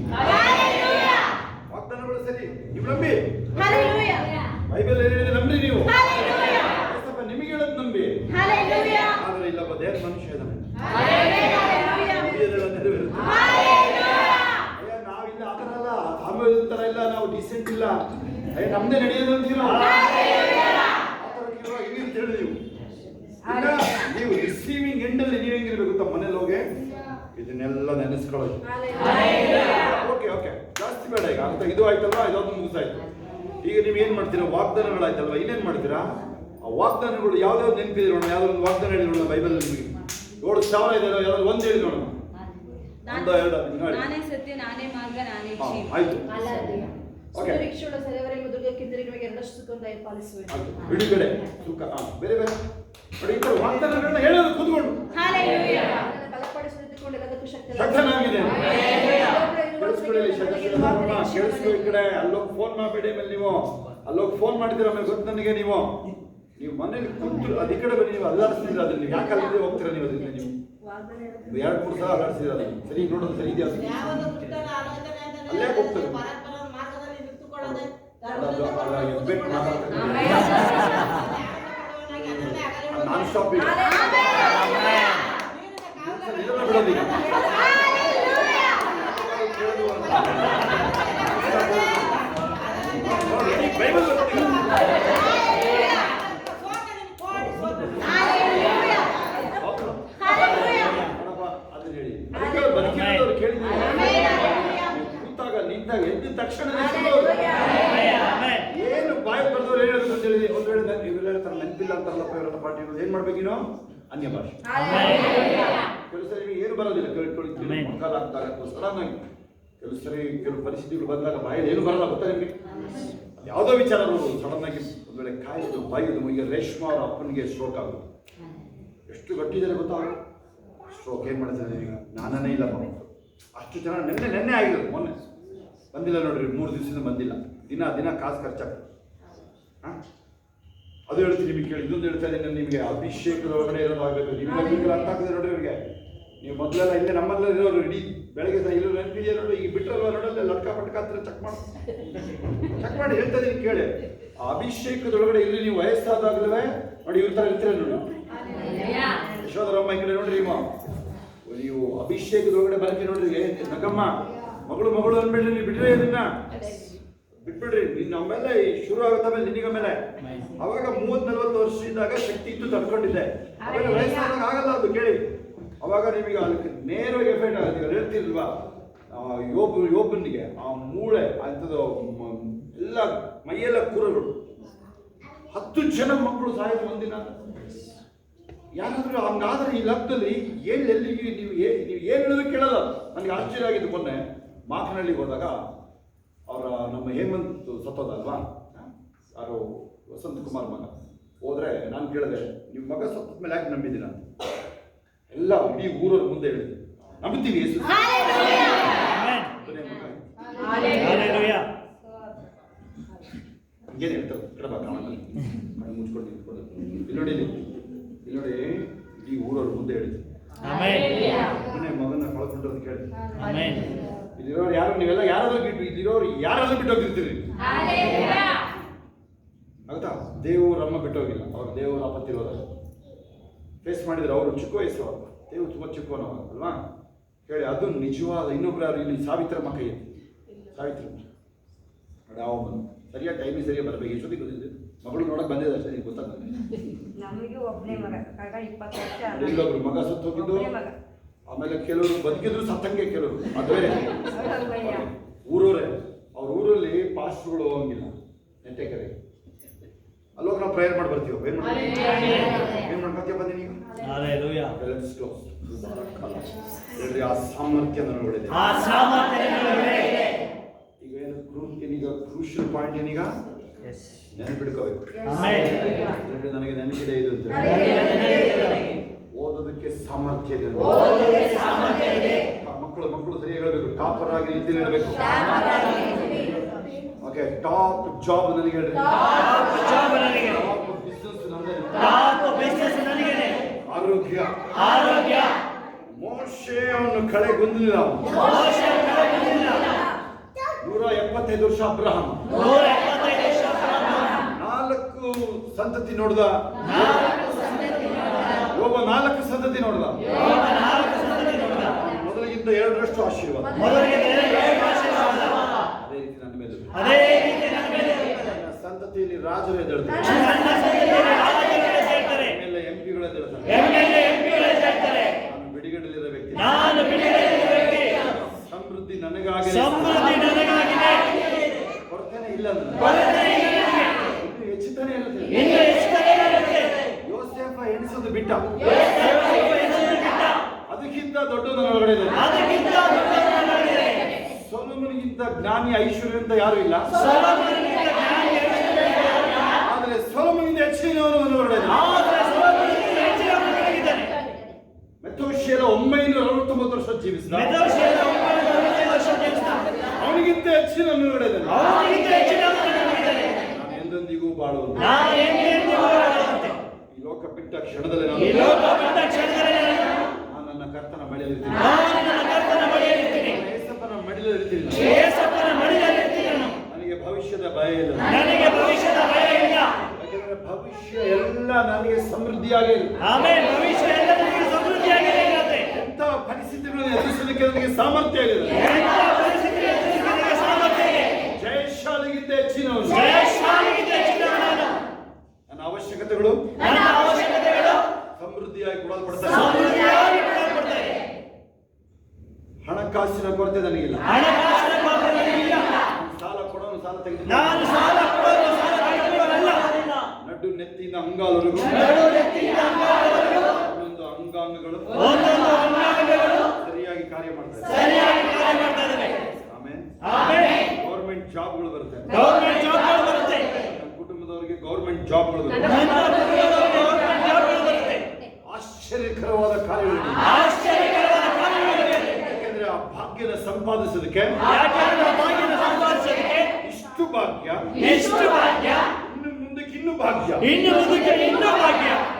ವಾಗ್ದಾನಗಳು ಸರಿ, ನೀವು ನಂಬಿ. ಬೈಬಲ್ ಏನಿದೆ ನಂಬ್ರಿ, ನೀವು ನಿಮಗೆ ಹೇಳೋದು ನಂಬಿ. ಆದ್ರೆ ಇಲ್ಲೊಬ್ಬ ದೇವರ ಮನುಷ್ಯ ಇದ್ದಾನೆ, ನಾವಿಲ್ಲ ಆ ಥರ ಅಲ್ಲ, ಆಮೇಲೆ ತರ ಇಲ್ಲ, ನಾವು ಡಿಸೆಂಟ್ ಇಲ್ಲ, ನಮ್ದೇ ನಡೆಯೋದು ಅಂತೀವಿ ನಾವು. ಹೆಂಗಿಂತ ಹೇಳಿ ನೀವು ರಿಸೀವಿಂಗ್ ಎಂಡ್ ಅಲ್ಲಿ ನೀವು ಹೆಂಗಿರ್ಬೇಕು ಗೊತ್ತಾ? ಮನೇಲಿ ಹೋಗಿ ಇದನ್ನೆಲ್ಲ ನೆನೆಸ್ಕೊಳ್ಳೋದು. ಓಕೆ ಓಕೆ, ಜಾಸ್ತಿ ಬೇಡ ಈಗ ಅಂತ. ಇದು ಆಯ್ತಲ್ವಾ, ಇದೊಂದು ಮುಗಿಸಾಯ್ತು. ಈಗ ನೀವು ಏನ್ ಮಾಡ್ತೀರಾ? ವಾಗ್ದಾನಗಳಾಯ್ತಲ್ವಾ, ಇನ್ನೇನ್ ಮಾಡ್ತೀರಾ? ಆ ವಾಗ್ದಾನಗಳು ಯಾವ್ದಾವ್ದು ನೆನಪಿದೆ ನೋಡೋಣ. ಯಾವ್ದಾದ್ರು ಒಂದು ವಾಗ್ದಾನ ಹೇಳಿ ನೋಡೋಣ ಬೈಬಲ್ ನಿಮಗೆ. 7,000 ಇದೆ, ಯಾವ್ದಾದ್ರು ಒಂದು ಹೇಳಿ ನೋಡೋಣ. ನಾನೇ ಸತ್ಯ, ನಾನೇ ಮಾರ್ಗ, ನಾನೇ ಜೀವ. ಆಯ್ತು, ಸುರಕ್ಷಿತ ಸೆರೆಯವರೆಗೂ ದುರ್ಗಕ್ಕಿದ್ದರೆ ನಿಮಗೆ ಎರಡಷ್ಟು ಸುಖ ದಯಪಾಲಿಸುವೆನು. ಬಿಡುಗಡೆ, ಸುಖ, ಬೇರೆ ಬೇರೆ ನೋಡಿ. ಈ ಥರ ವಾಗ್ದಾನಗಳನ್ನ ಹೇಳೋದು ಕೂತ್ಕೊಂಡು ಬಲಪಡಿಸಿಕೊಂಡು ಎಲ್ಲದಕ್ಕೂ ಶಕ್ತನಾಗಿದೆ. ಕೇಳಿಸ್ಕೊಳ್ಳಿ, ಈ ಕಡೆ ಅಲ್ಲೋಗಿ ಫೋನ್ ಮಾಡಬೇಡಿ. ಆಮೇಲೆ ನೀವು ಅಲ್ಲೋಗಿ ಫೋನ್ ಮಾಡಿದ್ರೆ ಆಮೇಲೆ ಗೊತ್ತು ನನಗೆ. ನೀವು ಮನೇಲಿ ಕೂತು ಅದ ಕಡೆ ಬನ್ನಿ. ನೀವು ಅಲ್ಲಾಡಿಸ್ತಿದ್ರ ಅದನ್ನ, ನೀವು ಯಾಕೆ ಅಲ್ಲಿದೆ ಹೋಗ್ತೀರಾ? ನೀವು ಅದನ್ನ ನೀವು 2-3 ಸಲ ಅಲ್ಲಾಡಿಸಿದ್ರ ಅದನ್ನ. ಸರಿ ನೋಡೋದು ಸರಿ ಇದೆಯಾ? ಅಲ್ಲೇ ಹೋಗ್ತಾರೆ. ನಾನ್ ಸ್ಟಾಪ್ ಬಿಡೋದಿಲ್ಲ. ಬೈಬಲ್ ಅದನ್ನ ಹೇಳಿ ಬದುಕಿರೋರು ಕೇಳಿದ್ರು. ಕೂತಾಗ ನಿಂತಾಗ ಎದ್ದ ತಕ್ಷಣ ಏನು ಬಾಯಿ ಬರ್ದವ್ರು ಹೇಳೋದು ಅಂತ ಹೇಳಿದ್ರಿ. ಒಂದು ವೇಳೆ ಇವೆಲ್ಲ ಹೇಳ್ತಾರೆ ನೆನಪಿಲ್ಲ ಅಂತಾರಲ್ಲಪ್ಪ ಇವರ ಪಾರ್ಟಿಗಳು, ಏನ್ ಮಾಡ್ಬೇಕಿನೋ ಅನ್ಯ ಭಾಷೆ. ಕೆಲವು ಸರಿ ನಿಮಗೆ ಏನು ಬರೋದಿಲ್ಲ, ಕೇಳ್ಕೊಳ್ಳಿ ಮಕ್ಕಳ ಆಗ್ತಾರೆ ಸಡನ್ ಆಗಿ. ಕೆಲವು ಸರಿ ಕೆಲವು ಪರಿಸ್ಥಿತಿಗಳು ಬಂದಾಗ ಬಾಯಲ್ಲಿ ಏನು ಬರಲ್ಲ, ಗೊತ್ತಾ ನಿಮಗೆ? ಯಾವುದೋ ವಿಚಾರ ನೋಡೋದು ಸಡನ್ ಆಗಿ ಒಂದು ವೇಳೆ ಕಾಯಿದು ಬಾಯಿದು. ಈಗ ರೇಷ್ಮಾ ಅವರ ಅಪ್ಪನಿಗೆ ಸ್ಟ್ರೋಕ್ ಆಗೋದು, ಎಷ್ಟು ಗಟ್ಟಿದ್ದಾರೆ ಗೊತ್ತಾ? ಸ್ಟ್ರೋಕ್ ಏನು ಮಾಡ್ತಾರೆ ಈಗ? ನಾನೇ ಇಲ್ಲ ಅಷ್ಟು ಜನ. ನೆನ್ನೆ ಆಗಿರೋದು, ಮೊನ್ನೆ ಬಂದಿಲ್ಲ ನೋಡ್ರಿ, 3 ದಿವಸದಿಂದ ಬಂದಿಲ್ಲ. ದಿನ ಕಾಸು ಖರ್ಚಾಗ್ತದೆ. ಅದು ಹೇಳ್ತೀನಿ ನಿಮಗೆ ಕೇಳಿ. ಇದೊಂದು ಹೇಳ್ತಾ ಇದ್ದೀನಿ ನಿಮಗೆ, ಅಭಿಷೇಕದ ಒಳಗಡೆ ಇರೋದು ಆಗಬೇಕು. ನಿಮಗೆ ಅರ್ಥ ಆಗ್ತದೆ ನೋಡ್ರಿ ಇವ್ರಿಗೆ. ನೀವು ಮೊದಲೆಲ್ಲ ಇಲ್ಲೇ ನಮ್ಮಲ್ಲೇ ಇರೋರು ಇಡೀ ಬೆಳಗ್ಗೆ ಇಲ್ಲೂ ನೆನಪಿದೆಯಾ ನೋಡಿ? ಈಗ ಬಿಟ್ಟರಲ್ವ ನೋಡಲ್ಲ, ಲಟ್ಕ ಪಟ್ಕ ಹತ್ರ ಚೆಕ್ ಮಾಡಿ ಹೇಳ್ತಾ ಇದೀನಿ ಕೇಳಿ. ಆ ಅಭಿಷೇಕದೊಳಗಡೆ ಇಲ್ಲಿ ನೀವು ವಯಸ್ಸಾದಾಗಲೇ ನೋಡಿ ಇವ್ರ ಥರ ಇರ್ತೀರ ನೋಡಿ. ಯಶೋಧರಮ್ಮ ಈ ಕಡೆ ನೋಡ್ರಿ, ನೀವು ಅಭಿಷೇಕದೊಳಗಡೆ ಬರ್ತೀವಿ ನೋಡ್ರಿ. ನಗಮ್ಮ ಮಗಳು ಅನ್ಬೇಡ್ರಿ, ನೀವು ಬಿಡ್ರಿ, ಅದನ್ನ ಬಿಟ್ಬಿಡ್ರಿ. ನಮ್ಮೆಲ್ಲ ಶುರು ಆಗುತ್ತೆ ಆಮೇಲೆ ನಿನಗಮೇಲೆ. ಅವಾಗ 30-40 ವರ್ಷ ಇದ್ದಾಗ ಶಕ್ತಿ ಇತ್ತು, ತಡ್ಕೊಂಡಿದ್ದೆ. ಆಮೇಲೆ ವಯಸ್ಸಾದಾಗ ಆಗಲ್ಲ ಅದು ಕೇಳಿ. ಅವಾಗ ನಿಮಗೆ ಅದಕ್ಕೆ ನೇರವಾಗಿ ಎಫೆಕ್ಟ್ ಆಗುತ್ತೆ. ಈಗ ಹೇಳ್ತಿಲ್ವಾ, ಯೋಬನಿಗೆ ಆ ಮೂಳೆ ಅಂಥದ್ದು ಎಲ್ಲ ಮೈಯೆಲ್ಲ ಕೂರಗಳು. 10 ಜನ ಮಕ್ಕಳು ಸಾಯೋದು ಒಂದಿನ. ಯಾರಾದ್ರೂ ಹಂಗಾದ್ರೆ ಈ ಲಗ್ನದಲ್ಲಿ ಎಲ್ಲಿ ನೀವು ಏನು ಹೇಳೋದು ಕೇಳಲ್ಲ. ನನಗೆ ಆಶ್ಚರ್ಯ ಆಗಿದ್ದು, ಮೊನ್ನೆ ಮಾಕನಹಳ್ಳಿಗೆ ಹೋದಾಗ ಅವರ ನಮ್ಮ ಹೇಮಂತ್ ಸತ್ತೋದಲ್ವಾ, ಯಾರು ವಸಂತ ಕುಮಾರ್ ಮಗ. ಹೋದ್ರೆ ನಾನು ಕೇಳಿದೆ, ನಿಮ್ಮ ಮಗ ಸತ್ತ ಮೇಲೆ ಯಾಕೆ ನಂಬಿದ್ದೀನ ಅಂತ. ಎಲ್ಲ ಇಡೀ ಊರವ್ರ ಮುಂದೆ ಹೇಳಿದೆ, ನಂಬ್ತೀವಿ ಯೇಸು. ಹಂಗೇನು ಹೇಳ್ತಾರೆ ಕಡಬ ಕಾಣಲ್ಲಿ ಕಣ್ಣು ಮುಚ್ಕೊಂಡು ನಿಂತ್ಕೊಂಡು. ಇಲ್ಲಿ ನೋಡಿ ಇಡೀ ಊರವ್ರ ಮುಂದೆ ಹೇಳಿದ್ರು. ಮನೆ ಮಗನ ಕಳ್ಕೊಂಡ್ರದ್ದು ಕೇಳಿ. ಇಲ್ಲಿರೋರು ಯಾರು, ನೀವೆಲ್ಲ ಯಾರಾದ್ರೂ ಬಿಟ್ಟು, ಇಲ್ಲಿರೋರು ಯಾರಾದ್ರೂ ಬಿಟ್ಟು ಹೋಗಿರ್ತೀರಿ. ಆಗುತ್ತಾ? ದೇವರಮ್ಮ ಬಿಟ್ಟೋಗಿಲ್ಲ, ಅವ್ರು ದೇವರ ಅಪ್ಪತ್ತಿರೋದ ಫೇಸ್ ಮಾಡಿದ್ರು. ಅವರು ಚಿಕ್ಕ ವಯಸ್ಸು, ಅವರು ದೇವ್ರು ತುಂಬ ಚಿಕ್ಕವನವ ಅಲ್ವಾ ಹೇಳಿ. ಅದು ನಿಜವಾದ. ಇನ್ನೊಬ್ರು ಯಾರು ಇಲ್ಲಿ ಸಾವಿತ್ರಮ್ಮ ಕೈ ಸಾವಿತ್ರಿ ಯಾವ ಸರಿಯಾಗಿ ಟೈಮಿಗೆ ಸರಿಯಾಗಿ ಬರಬೇಕು. ಎಷ್ಟೊತ್ತಿಗೆ ಗೊತ್ತಿದ್ದು ಮಗಳು ನೋಡಕ್ ಬಂದಿದೆ ಅಷ್ಟೇ, ನಿಮ್ಗೆ ಗೊತ್ತಾಗ. ನಮಗೆ ಒಬ್ಬನೇ ಮಗ, 20 ವರ್ಷ. ಇಲ್ಲೊಬ್ರು ಮಗ ಸತ್ತು ಹೋಗಿದ್ದು, ಆಮೇಲೆ ಕೆಲವರು ಬದುಕಿದ್ರು ಸತ್ತಂಗೆ ಕೆಲವರು. ಅದೇ ಊರವರೇ, ಅವ್ರ ಊರಲ್ಲಿ ಪಾಸ್ಟ್ರುಗಳು ಹೋಗಂಗಿಲ್ಲ ನೆಟ್ಟೆಕೆರೆ. ಅಲ್ಲೋಗಿ ನಾವು ಪ್ರೇಯರ್ ಮಾಡಿ ಬರ್ತೀವಿ. ಏನ್ ಮಾಡ್ಕೊತೀಯ ಬಂದಿ ನೀವು? Hallelujah. Let's close. ಹೇಳ್ರಿ, ಆ ಸಾಮರ್ಥ್ಯ ನನಗೊಳಗಿದೆ. ಆ ಸಾಮರ್ಥ್ಯ ನನಗೊಳಗಿದೆ. ಈಗ ಏನೀಗ ಕ್ರೂಷಿಯಲ್ ಪಾಯಿಂಟ್ ಏನೀಗ Yes. ನೆನಪಿಡ್ಕೋಬೇಕು. Amen. ನನಗೆ ನೆನಪಿದೆ ಇದು ಅಂತ. ಓದೋದಕ್ಕೆ ಸಾಮರ್ಥ್ಯ ಇದೆ. ಮಕ್ಕಳು ಸರಿ ಹೇಳಬೇಕು. ಟಾಪರ್ ಆಗಿ ರೀತಿಯಲ್ಲಿ ಹೇಳಬೇಕು. ಓಕೆ, ಟಾಪ್ ಜಾಬ್ ನನಗೆ ಹೇಳ್ರಿ. ಟಾಪ್ ಜಾಬ್ ನನಗೆ. ಟಾಪ್ ಬಿಸಿನೆಸ್ ನನಗೆ. ಟಾಪ್ ಬಿಸಿನೆಸ್ ನನಗೆ. ಆರೋಗ್ಯ. ಮೋಶೆ ಅವನು ಕಳೆಗುಂದಿಲ್ಲ. 175 ವರ್ಷ ಅಬ್ರಹಾಂ. 4 ಸಂತತಿ ನೋಡ್ದ. ಒಬ್ಬ 4 ಸಂತತಿ ನೋಡ್ದ. ಮೊದಲಿಗಿಂತ 2ರಷ್ಟು ಆಶೀರ್ವಾದ. ಅದೇ ರೀತಿ ನನ್ನ ಮೇಲೆ ನನ್ನ ಸಂತತಿಯಲ್ಲಿ ರಾಜರು ಎದ್ದೇಳ್ತಾರೆ. ಆಮೇಲೆ ಎಂಪಿಗಳು ಎದ್ದೇಳ್ತಾರೆ. ನಾನು ಬಿಡುಗಡೆಯಲ್ಲಿರೋ ವ್ಯಕ್ತಿ. ಸಮೃದ್ಧಿ ನನಗಾಗಿದೆ. ಕೊರತೆನೇ ಇಲ್ಲ. ಇನ್ನು ಹೆಚ್ಚುತ್ತಾನೆ ಇರುತ್ತೆ. ಯೋಸೇಫ ಎಣಿಸೋದು ಬಿಟ್ಟ. ಅದಕ್ಕಿಂತ ದೊಡ್ಡದು ಒಳಗಡೆ ಇದೆ. ಸೊಲೊಮೋನಗಿಂತ ಜ್ಞಾನಿ ಐಶ್ವರ್ಯ ಅಂತ ಯಾರು ಇಲ್ಲ. ಆದರೆ ಸೊಲೊಮೋನಿಗಿಂತ ಹೆಚ್ಚಿನವನು ಒಳಗಡೆ ಇದ್ದಾನೆ. ಮೆತೂಷೆಲ 969 ವರ್ಷ ಜೀವಿಸಿದ. ಅವನಿಗಿಂತ ಹೆಚ್ಚಿನವನು ಒಳಗಡೆ ಇದ್ದಾನೆ. ನಾನು ಎಂದೆಂದಿಗೂ ಬಾಳುವುದು. ಈ ಲೋಕ ಬಿಟ್ಟ ಕ್ಷಣದಲ್ಲಿ ನಾನು ನನ್ನ ಕರ್ತನ ಮಡಿಯಲ್ಲಿರ್ತೀನಿ. ಯೇಸಪ್ಪನ ಮಡಿಯಲ್ಲಿರ್ತೀನಿ. ನನಗೆ ಭವಿಷ್ಯದ ಭಯ ಇಲ್ಲ. ಯಾಕಂದ್ರೆ ಭವಿಷ್ಯ ಎಲ್ಲ ನನಗೆ ಸಮೃದ್ಧಿಯಾಗಿ ಎಂಥ ಪರಿಸ್ಥಿತಿಗಳನ್ನು ಎದುರಿಸಲಿಕ್ಕೆ ನನಗೆ ಸಾಮರ್ಥ್ಯ ಇದೆ. ಜಯಶಾಲಿಗಿಂತ ಹೆಚ್ಚಿನವನು. ನನ್ನ ಅವಶ್ಯಕತೆಗಳು ಸಮೃದ್ಧಿಯಾಗಿ ಕೊಡಲ್ಪಡ್ತಾರೆ. ಹಣಕಾಸಿನ ಕೊರತೆ ನನಗಿಲ್ಲ. ಸಾಲ ಕೊಡೋನು ಸಾಲ ತೆಗೆದು ನಡು ನೆತ್ತಿನ ಅಂಗಾಲವರೆಗೂ ಒಂದೊಂದು ಅಂಗಾಂಗಗಳು ಸರಿಯಾಗಿ ಕಾರ್ಯ ಮಾಡ್ತಾರೆ. ಆಮೇಲೆ ಗೌರ್ಮೆಂಟ್ ಜಾಬ್ಗಳು ಬರುತ್ತೆ. ನನ್ನ ಕುಟುಂಬದವರಿಗೆ ಗೌರ್ಮೆಂಟ್ ಜಾಬ್ಗಳು ಬರುತ್ತೆ. ಆಶ್ಚರ್ಯಕರವಾದ ಕಾರ್ಯಗಳು. ಯಾಕೆಂದ್ರೆ ಆ ಭಾಗ್ಯದ ಸಂಪಾದಿಸೋದಕ್ಕೆ ಇಷ್ಟು ಭಾಗ್ಯ, ಇನ್ನು ಮುಂದಕ್ಕೆ ಇನ್ನೂ ಭಾಗ್ಯ,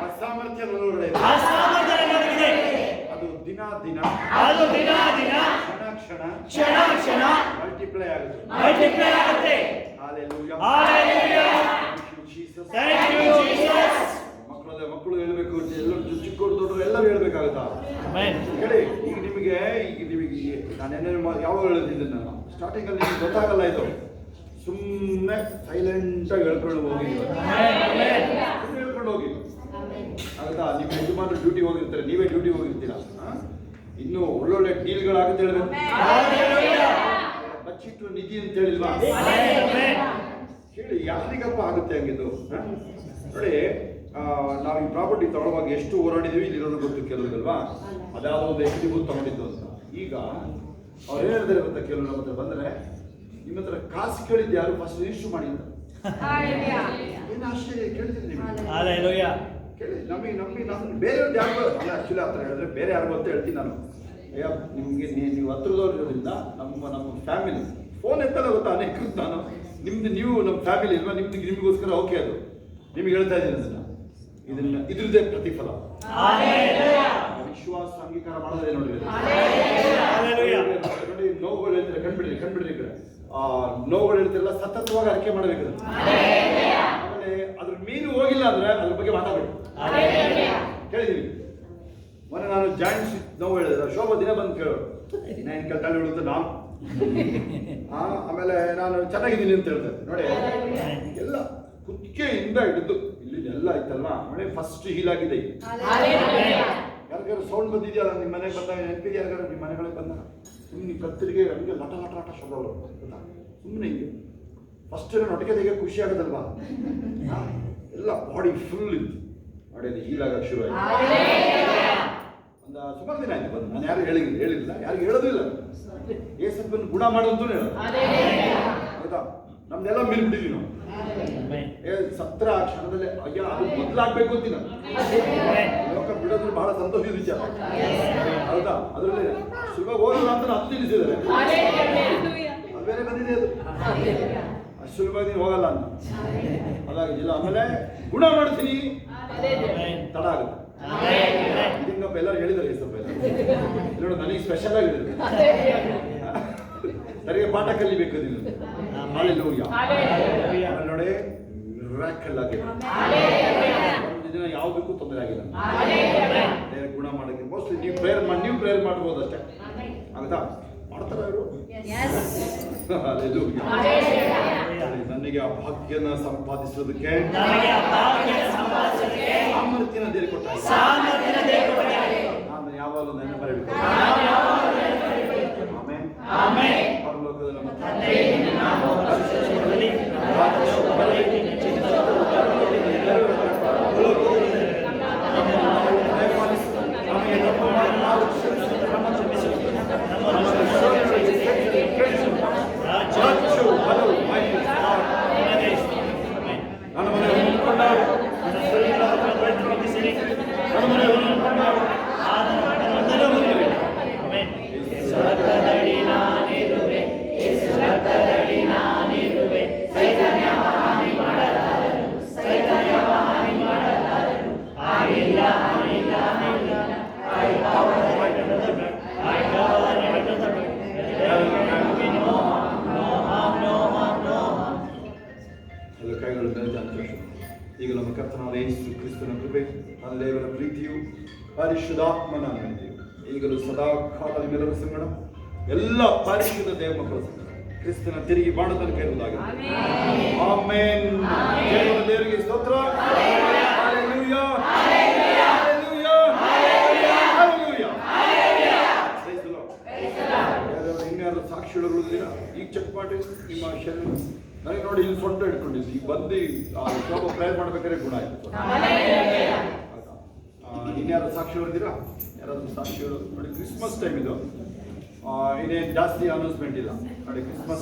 ಆ ಸಾಮರ್ಥ್ಯ ನನ್ನೊಳಗಡೆ ಇದೆ. ಅದು ದಿನ ಕ್ಷಣ ಮಲ್ಟಿಪ್ಲೈ ಆಗುತ್ತೆ. ಮಕ್ಕಳು ಹೇಳ್ಬೇಕು, ಎಲ್ಲರೂ ಚಿಕ್ಕವರು ದೊಡ್ಡವರು ಎಲ್ಲರೂ ಹೇಳ್ಬೇಕಾಗುತ್ತಾ ಹೇಳಿ. ಈಗ ನಿಮಗೆ ನಾನು ಯಾವಾಗ ಹೇಳಿದ್ದೀನಿ, ನಾನು ಸ್ಟಾರ್ಟಿಂಗ್ ಅಲ್ಲಿ ನಿಮ್ಗೆ ಗೊತ್ತಾಗಲ್ಲ. ಇದು ಸುಮ್ಮನೆ ಸೈಲೆಂಟ್ ಆಗಿ ಹೇಳ್ಕೊಂಡು ಹೋಗಿ ಆಗುತ್ತಾ. ನಿಮ್ಮ ಯಜಮಾನರು ಡ್ಯೂಟಿ ಹೋಗಿರ್ತಾರೆ, ನೀವೇ ಡ್ಯೂಟಿ ಹೋಗಿರ್ತೀರಾ. ಇನ್ನು ಒಳ್ಳೊಳ್ಳೆ ಡೀಲ್ಗಳಾಗುತ್ತೆ ಹೇಳ್ಬೇಕು. ಬಚ್ಚಿಟ್ಟು ನಿಧಿ ಅಂತ ಹೇಳಿಲ್ವಾ ಹೇಳಿ. ಯಾರಿಗಪ್ಪ ಆಗುತ್ತೆ ಹಂಗಿದು ನೋಡಿ. ನಾವು ಈ ಪ್ರಾಪರ್ಟಿ ತಗೊಳ್ಳುವಾಗ ಎಷ್ಟು ಹೋರಾಡಿದೀವಿ ಇಲ್ಲಿರೋದು ಗೊತ್ತು ಕೆಲವ್ರಿಗಲ್ವಾ. ಅದ್ಯಾವುದೋ ಒಂದು ಎಷ್ಟು ಬೂತ್ ತಗೊಂಡಿದ್ದು ಅಂತ. ಈಗ ಅವ್ರು ಏನು ಹೇಳ್ತಾರೆ ಗೊತ್ತಾ, ಕೆಲವರು ನಮ್ಮ ಹತ್ರ ಬಂದರೆ ನಿಮ್ಮ ಹತ್ರ ಕಾಸು ಕೇಳಿದ್ದು ಯಾರು ಫಸ್ಟ್ ರಿಜಿಸ್ಟರ್ ಮಾಡಿ ಅಂತ. ಏನು ಆಶ್ಚರ್ಯ ಕೇಳ್ತೀನಿ ನಿಮಗೆ. ಕೇಳಿ ನಮಗೆ ಬೇರೆಯವ್ರದ್ದು ಯಾರಿಗೂ ಅಲ್ಲ. ಆ್ಯಕ್ಚುಲಿ ಆ ಥರ ಹೇಳಿದ್ರೆ ಬೇರೆ ಯಾರಿಗೂ ಅಂತ ಹೇಳ್ತೀನಿ ನಾನು. ಅಯ್ಯ ನಿಮಗೆ ನೀವು ಹತ್ರದವ್ರು ಇರೋದ್ರಿಂದ ನಮ್ಮ ಫ್ಯಾಮಿಲಿ ಫೋನ್ ಎತ್ತಲ್ಲ ಗೊತ್ತಾ ಅನೇಕ. ನಾನು ನಿಮ್ದು ನೀವು ನಮ್ಮ ಫ್ಯಾಮಿಲಿ ಇಲ್ವಾ, ನಿಮಗೋಸ್ಕರ ಓಕೆ. ಅದು ನಿಮ್ಗೆ ಹೇಳ್ತಾ ಇದ್ದೀನಿ ಇದ್ರದ್ದೇ ಪ್ರತಿಫಲ. ವಿಶ್ವಾಸ ಅಂಗೀಕಾರ ಮಾಡೋದೇ ನೋಡಿ. ನೋಡಿ ನೋವುಗಳು ಹೇಳ್ತಾರೆ, ಕಣ್ಬಿಡ್ರಿ ಕಡೆ ನೋವುಗಳು ಹೇಳ್ತಿರಲ್ಲ, ಸತತವಾಗಿ ಅರಿಕೆ ಮಾಡಬೇಕು. ಆಮೇಲೆ ಅದ್ರ ಮೀನು ಹೋಗಿಲ್ಲ ಅಂದ್ರೆ ಅದ್ರ ಬಗ್ಗೆ ಮಾತಾಡಬೇಕು. ಕೇಳಿದೀವಿ ಮೊನ್ನೆ ನಾನು ಜಾಯಿಂಟ್ ನೋವು ಹೇಳಿದ್ರೆ ಶೋಭಾ ದಿನ ಬಂದು ಕೇಳೋರು, ಏನು ಕೇಳ್ತಾಳೆ ಹೇಳುತ್ತೆ ನಾನು. ಆಮೇಲೆ ನಾನು ಚೆನ್ನಾಗಿದ್ದೀನಿ ಅಂತ ಹೇಳ್ತಾರೆ. ನೋಡಿ ಎಲ್ಲ ಕುತ್ತಿಗೆಯಿಂದ ಹಿಡಿದು ಇಲ್ಲಿ ಎಲ್ಲ ಆಯ್ತಲ್ವಾ, ಮನೆ ಫಸ್ಟ್ ಹೀಲ್ ಆಗಿದೆ. ಯಾರಿಗಾರು ಸೌಂಡ್ ಬಂದಿದೆಯಲ್ಲ ನಿಮ್ಮ ಮನೆಗೆ ಬಂದಾಗ ನೆನಪಿಗೆ, ಯಾರಿಗಾರು ನಿಮ್ಮ ಮನೆಗಳಿಗೆ ಬಂದಾಗ ಸುಮ್ಮನೆ ಕತ್ತರಿಗೆ ಹಂಗೆ ಲಟ ಶಬ್ದ ಗೊತ್ತಾ, ಸುಮ್ಮನೆ ಹಿಂಗೆ ಫಸ್ಟ್ ಒಟ್ಟಿಗೆ ತೆಗೆ ಖುಷಿ ಆಗೋದಲ್ವಾ. ಎಲ್ಲ ಬಾಡಿ ಫುಲ್ ಇತ್ತು. ನೋಡಿ ಅದು ಹೀಲಾಗಕ್ಕೆ ಶುರು ಆಯಿತು. ಒಂದು ಸುಮಾರು ದಿನ ಆಯ್ತು ಬಂದು. ನಾನು ಯಾರು ಹೇಳಿಲ್ಲ, ಯಾರಿಗೂ ಹೇಳೋದು ಇಲ್ಲ. ಏಸಪ್ಪನ ಗುಣ ಮಾಡೋದು ಹೇಳೋದು. ಹೌದಾ? ನಮ್ದೆಲ್ಲ ಮೀನ್ಬಿಟ್ಟಿದ್ವಿ ನಾವು. ಸತ್ರ ಆ ಕ್ಷಣದಲ್ಲಿ ಅಯ್ಯ ಅದು ಬದಲಾಗಬೇಕು ಅಂತೀನ. ಲೋಕ ಬಿಡೋದ್ರ ಬಹಳ ಸಂತೋಷದ ವಿಚಾರ. ಹೌದಾ? ಅದರಲ್ಲಿ ಸುಲಭ ಹೋಗಲ್ಲ ಅಂತ ಅದು ತಿಳಿಸಿದ್ದಾರೆ. ಅದು ಬೇರೆ ಬಂದಿದೆ ಅದು. ಅಷ್ಟು ಸುಲಭವಾಗಿ ಹೋಗಲ್ಲ ಅಂತ ಅದಾಗಿಲ್ಲ. ಆಮೇಲೆ ಗುಣ ಮಾಡ್ತೀನಿ, ತಡ ಆಗುತ್ತೆ. ಇದೀಗ ಎಲ್ಲರೂ ಹೇಳಿದ್ದಾರೆ ಈ ಸ್ವಲ್ಪ ನೋಡು, ನನಗೆ ಸ್ಪೆಷಲ್ ಆಗಿ ಹೇಳಿದ್ರು. ಸರಿಗೆ ಪಾಠ ಕಲಿಬೇಕು ನೀನು. ನೋಡಿ ಮಿರಾಕಲ್ ಆಗಿದೆ. ಒಂದು ದಿನ ಯಾವುದಕ್ಕೂ ತೊಂದರೆ ಆಗಿಲ್ಲ. ಗುಣ ಮಾಡೋಕ್ಕೆ ಮೋಸ್ಟ್ಲಿ ನೀವು ಪ್ರೇಯರ್ ಮಾಡ್ಬೋದು ಅಷ್ಟೇ. ಆಗುತ್ತಾ? ಮಾಡ್ತಾರ ಅವರು? ನನಗೆ ಆ ಭಾಗ್ಯನ ಸಂಪಾದಿಸೋದಕ್ಕೆ ಸಾಮರ್ಥ್ಯನ ದೇವರು ಕೊಟ್ಟ. ನಾನು ಯಾವಾಗಲೂ ನೆನಪು ಬರಬೇಕು. ಆಮೆನ್. ಪರಲೋಕದ ನಮ್ಮ ತಂದೆ, ನಿನ್ನ ನಾಮವು ಪರಿಶುದ್ಧಪಡಿಸಲ್ಪಡಲಿ. ರಾಜ್ಯವು ಬರಲಿ. ನಿನ್ನ ಚಿತ್ತವು ನಮಗೆ ತಪ್ಪು ಮಾಡಿ ನಾವು ಕ್ಷಮಿಸಿದರೆ ನಮ್ಮನ್ನು ಕ್ಷಮಿಸು. ನಮ್ಮನ್ನು ಶೋಧನೆಗಳಿಗೆ ಕೆಡಿಸು. ರಾಜ್ಯವು ಬಲವು ಮಹಿಮೆ ನನ್ನ ಮನೆಯನ್ನು ಹೊಂದಿಕೊಂಡಾರು. ನನ್ನ ಮನೆಯನ್ನು ಹೊಂದಿಕೊಂಡಾರು. ಕೈಗಳ ಮೇಲೆ ಜಾತ್ರೆ. ಈಗ ನಮ್ಮ ಕರ್ತನಾದ ಯೇಸು ಕ್ರಿಸ್ತನ ಕೃಪೆ, ನನ್ನ ದೇವರ ಪ್ರೀತಿಯು, ಪರಿಶುದ್ಧಾತ್ಮನ ಅನ್ವಯಿಯು ಈಗಲೂ ಸದಾ ಕಾಲ ನಿಮ್ಮೆಲ್ಲರ ಸಂಗಡ ಎಲ್ಲ ಪರಿಶುದ್ಧ ದೇವ ಮಕ್ಕಳ ಸಂಗಡ ಕ್ರಿಸ್ತನ ತಿರುಗಿ ಬಾಣದ ಕೈ ಇರುವುದಾಗಿದೆ. ಆಮೆನ್. ದೇವರ ದೇವರಿಗೆ ಸ್ತೋತ್ರ. Hallelujah. Hallelujah. Hallelujah. Praise the Lord. ಇನ್ಯಾರು ಸಾಕ್ಷಿಗಳಿದ್ದೀರಾ? ಈಗ ಚೆಕ್ ಮಾಡಿ ನಿಮ್ಮ ಶರೀರ. ನನಗೆ ನೋಡಿ ಇಲ್ಲಿ ಸೊಂಟ ಇಟ್ಕೊಂಡಿದ್ದು ಈಗ ಬಂದು ಸ್ವಲ್ಪ ಪ್ರೇಯರ್ ಮಾಡ್ಬೇಕಾದ್ರೆ ಗುಣ ಆಯ್ತು. ಇನ್ಯಾರು ಸಾಕ್ಷಿ ಹೊಡೆದಿರಾ? ಯಾರಾದ್ರೂ ಸಾಕ್ಷಿ ನೋಡಿ, ಕ್ರಿಸ್ಮಸ್ ಟೈಮ್ ಇದು. ಇನ್ನೇನು ಜಾಸ್ತಿ ಅನೌನ್ಸ್ಮೆಂಟ್ ಇಲ್ಲ ನೋಡಿ. ಕ್ರಿಸ್ಮಸ್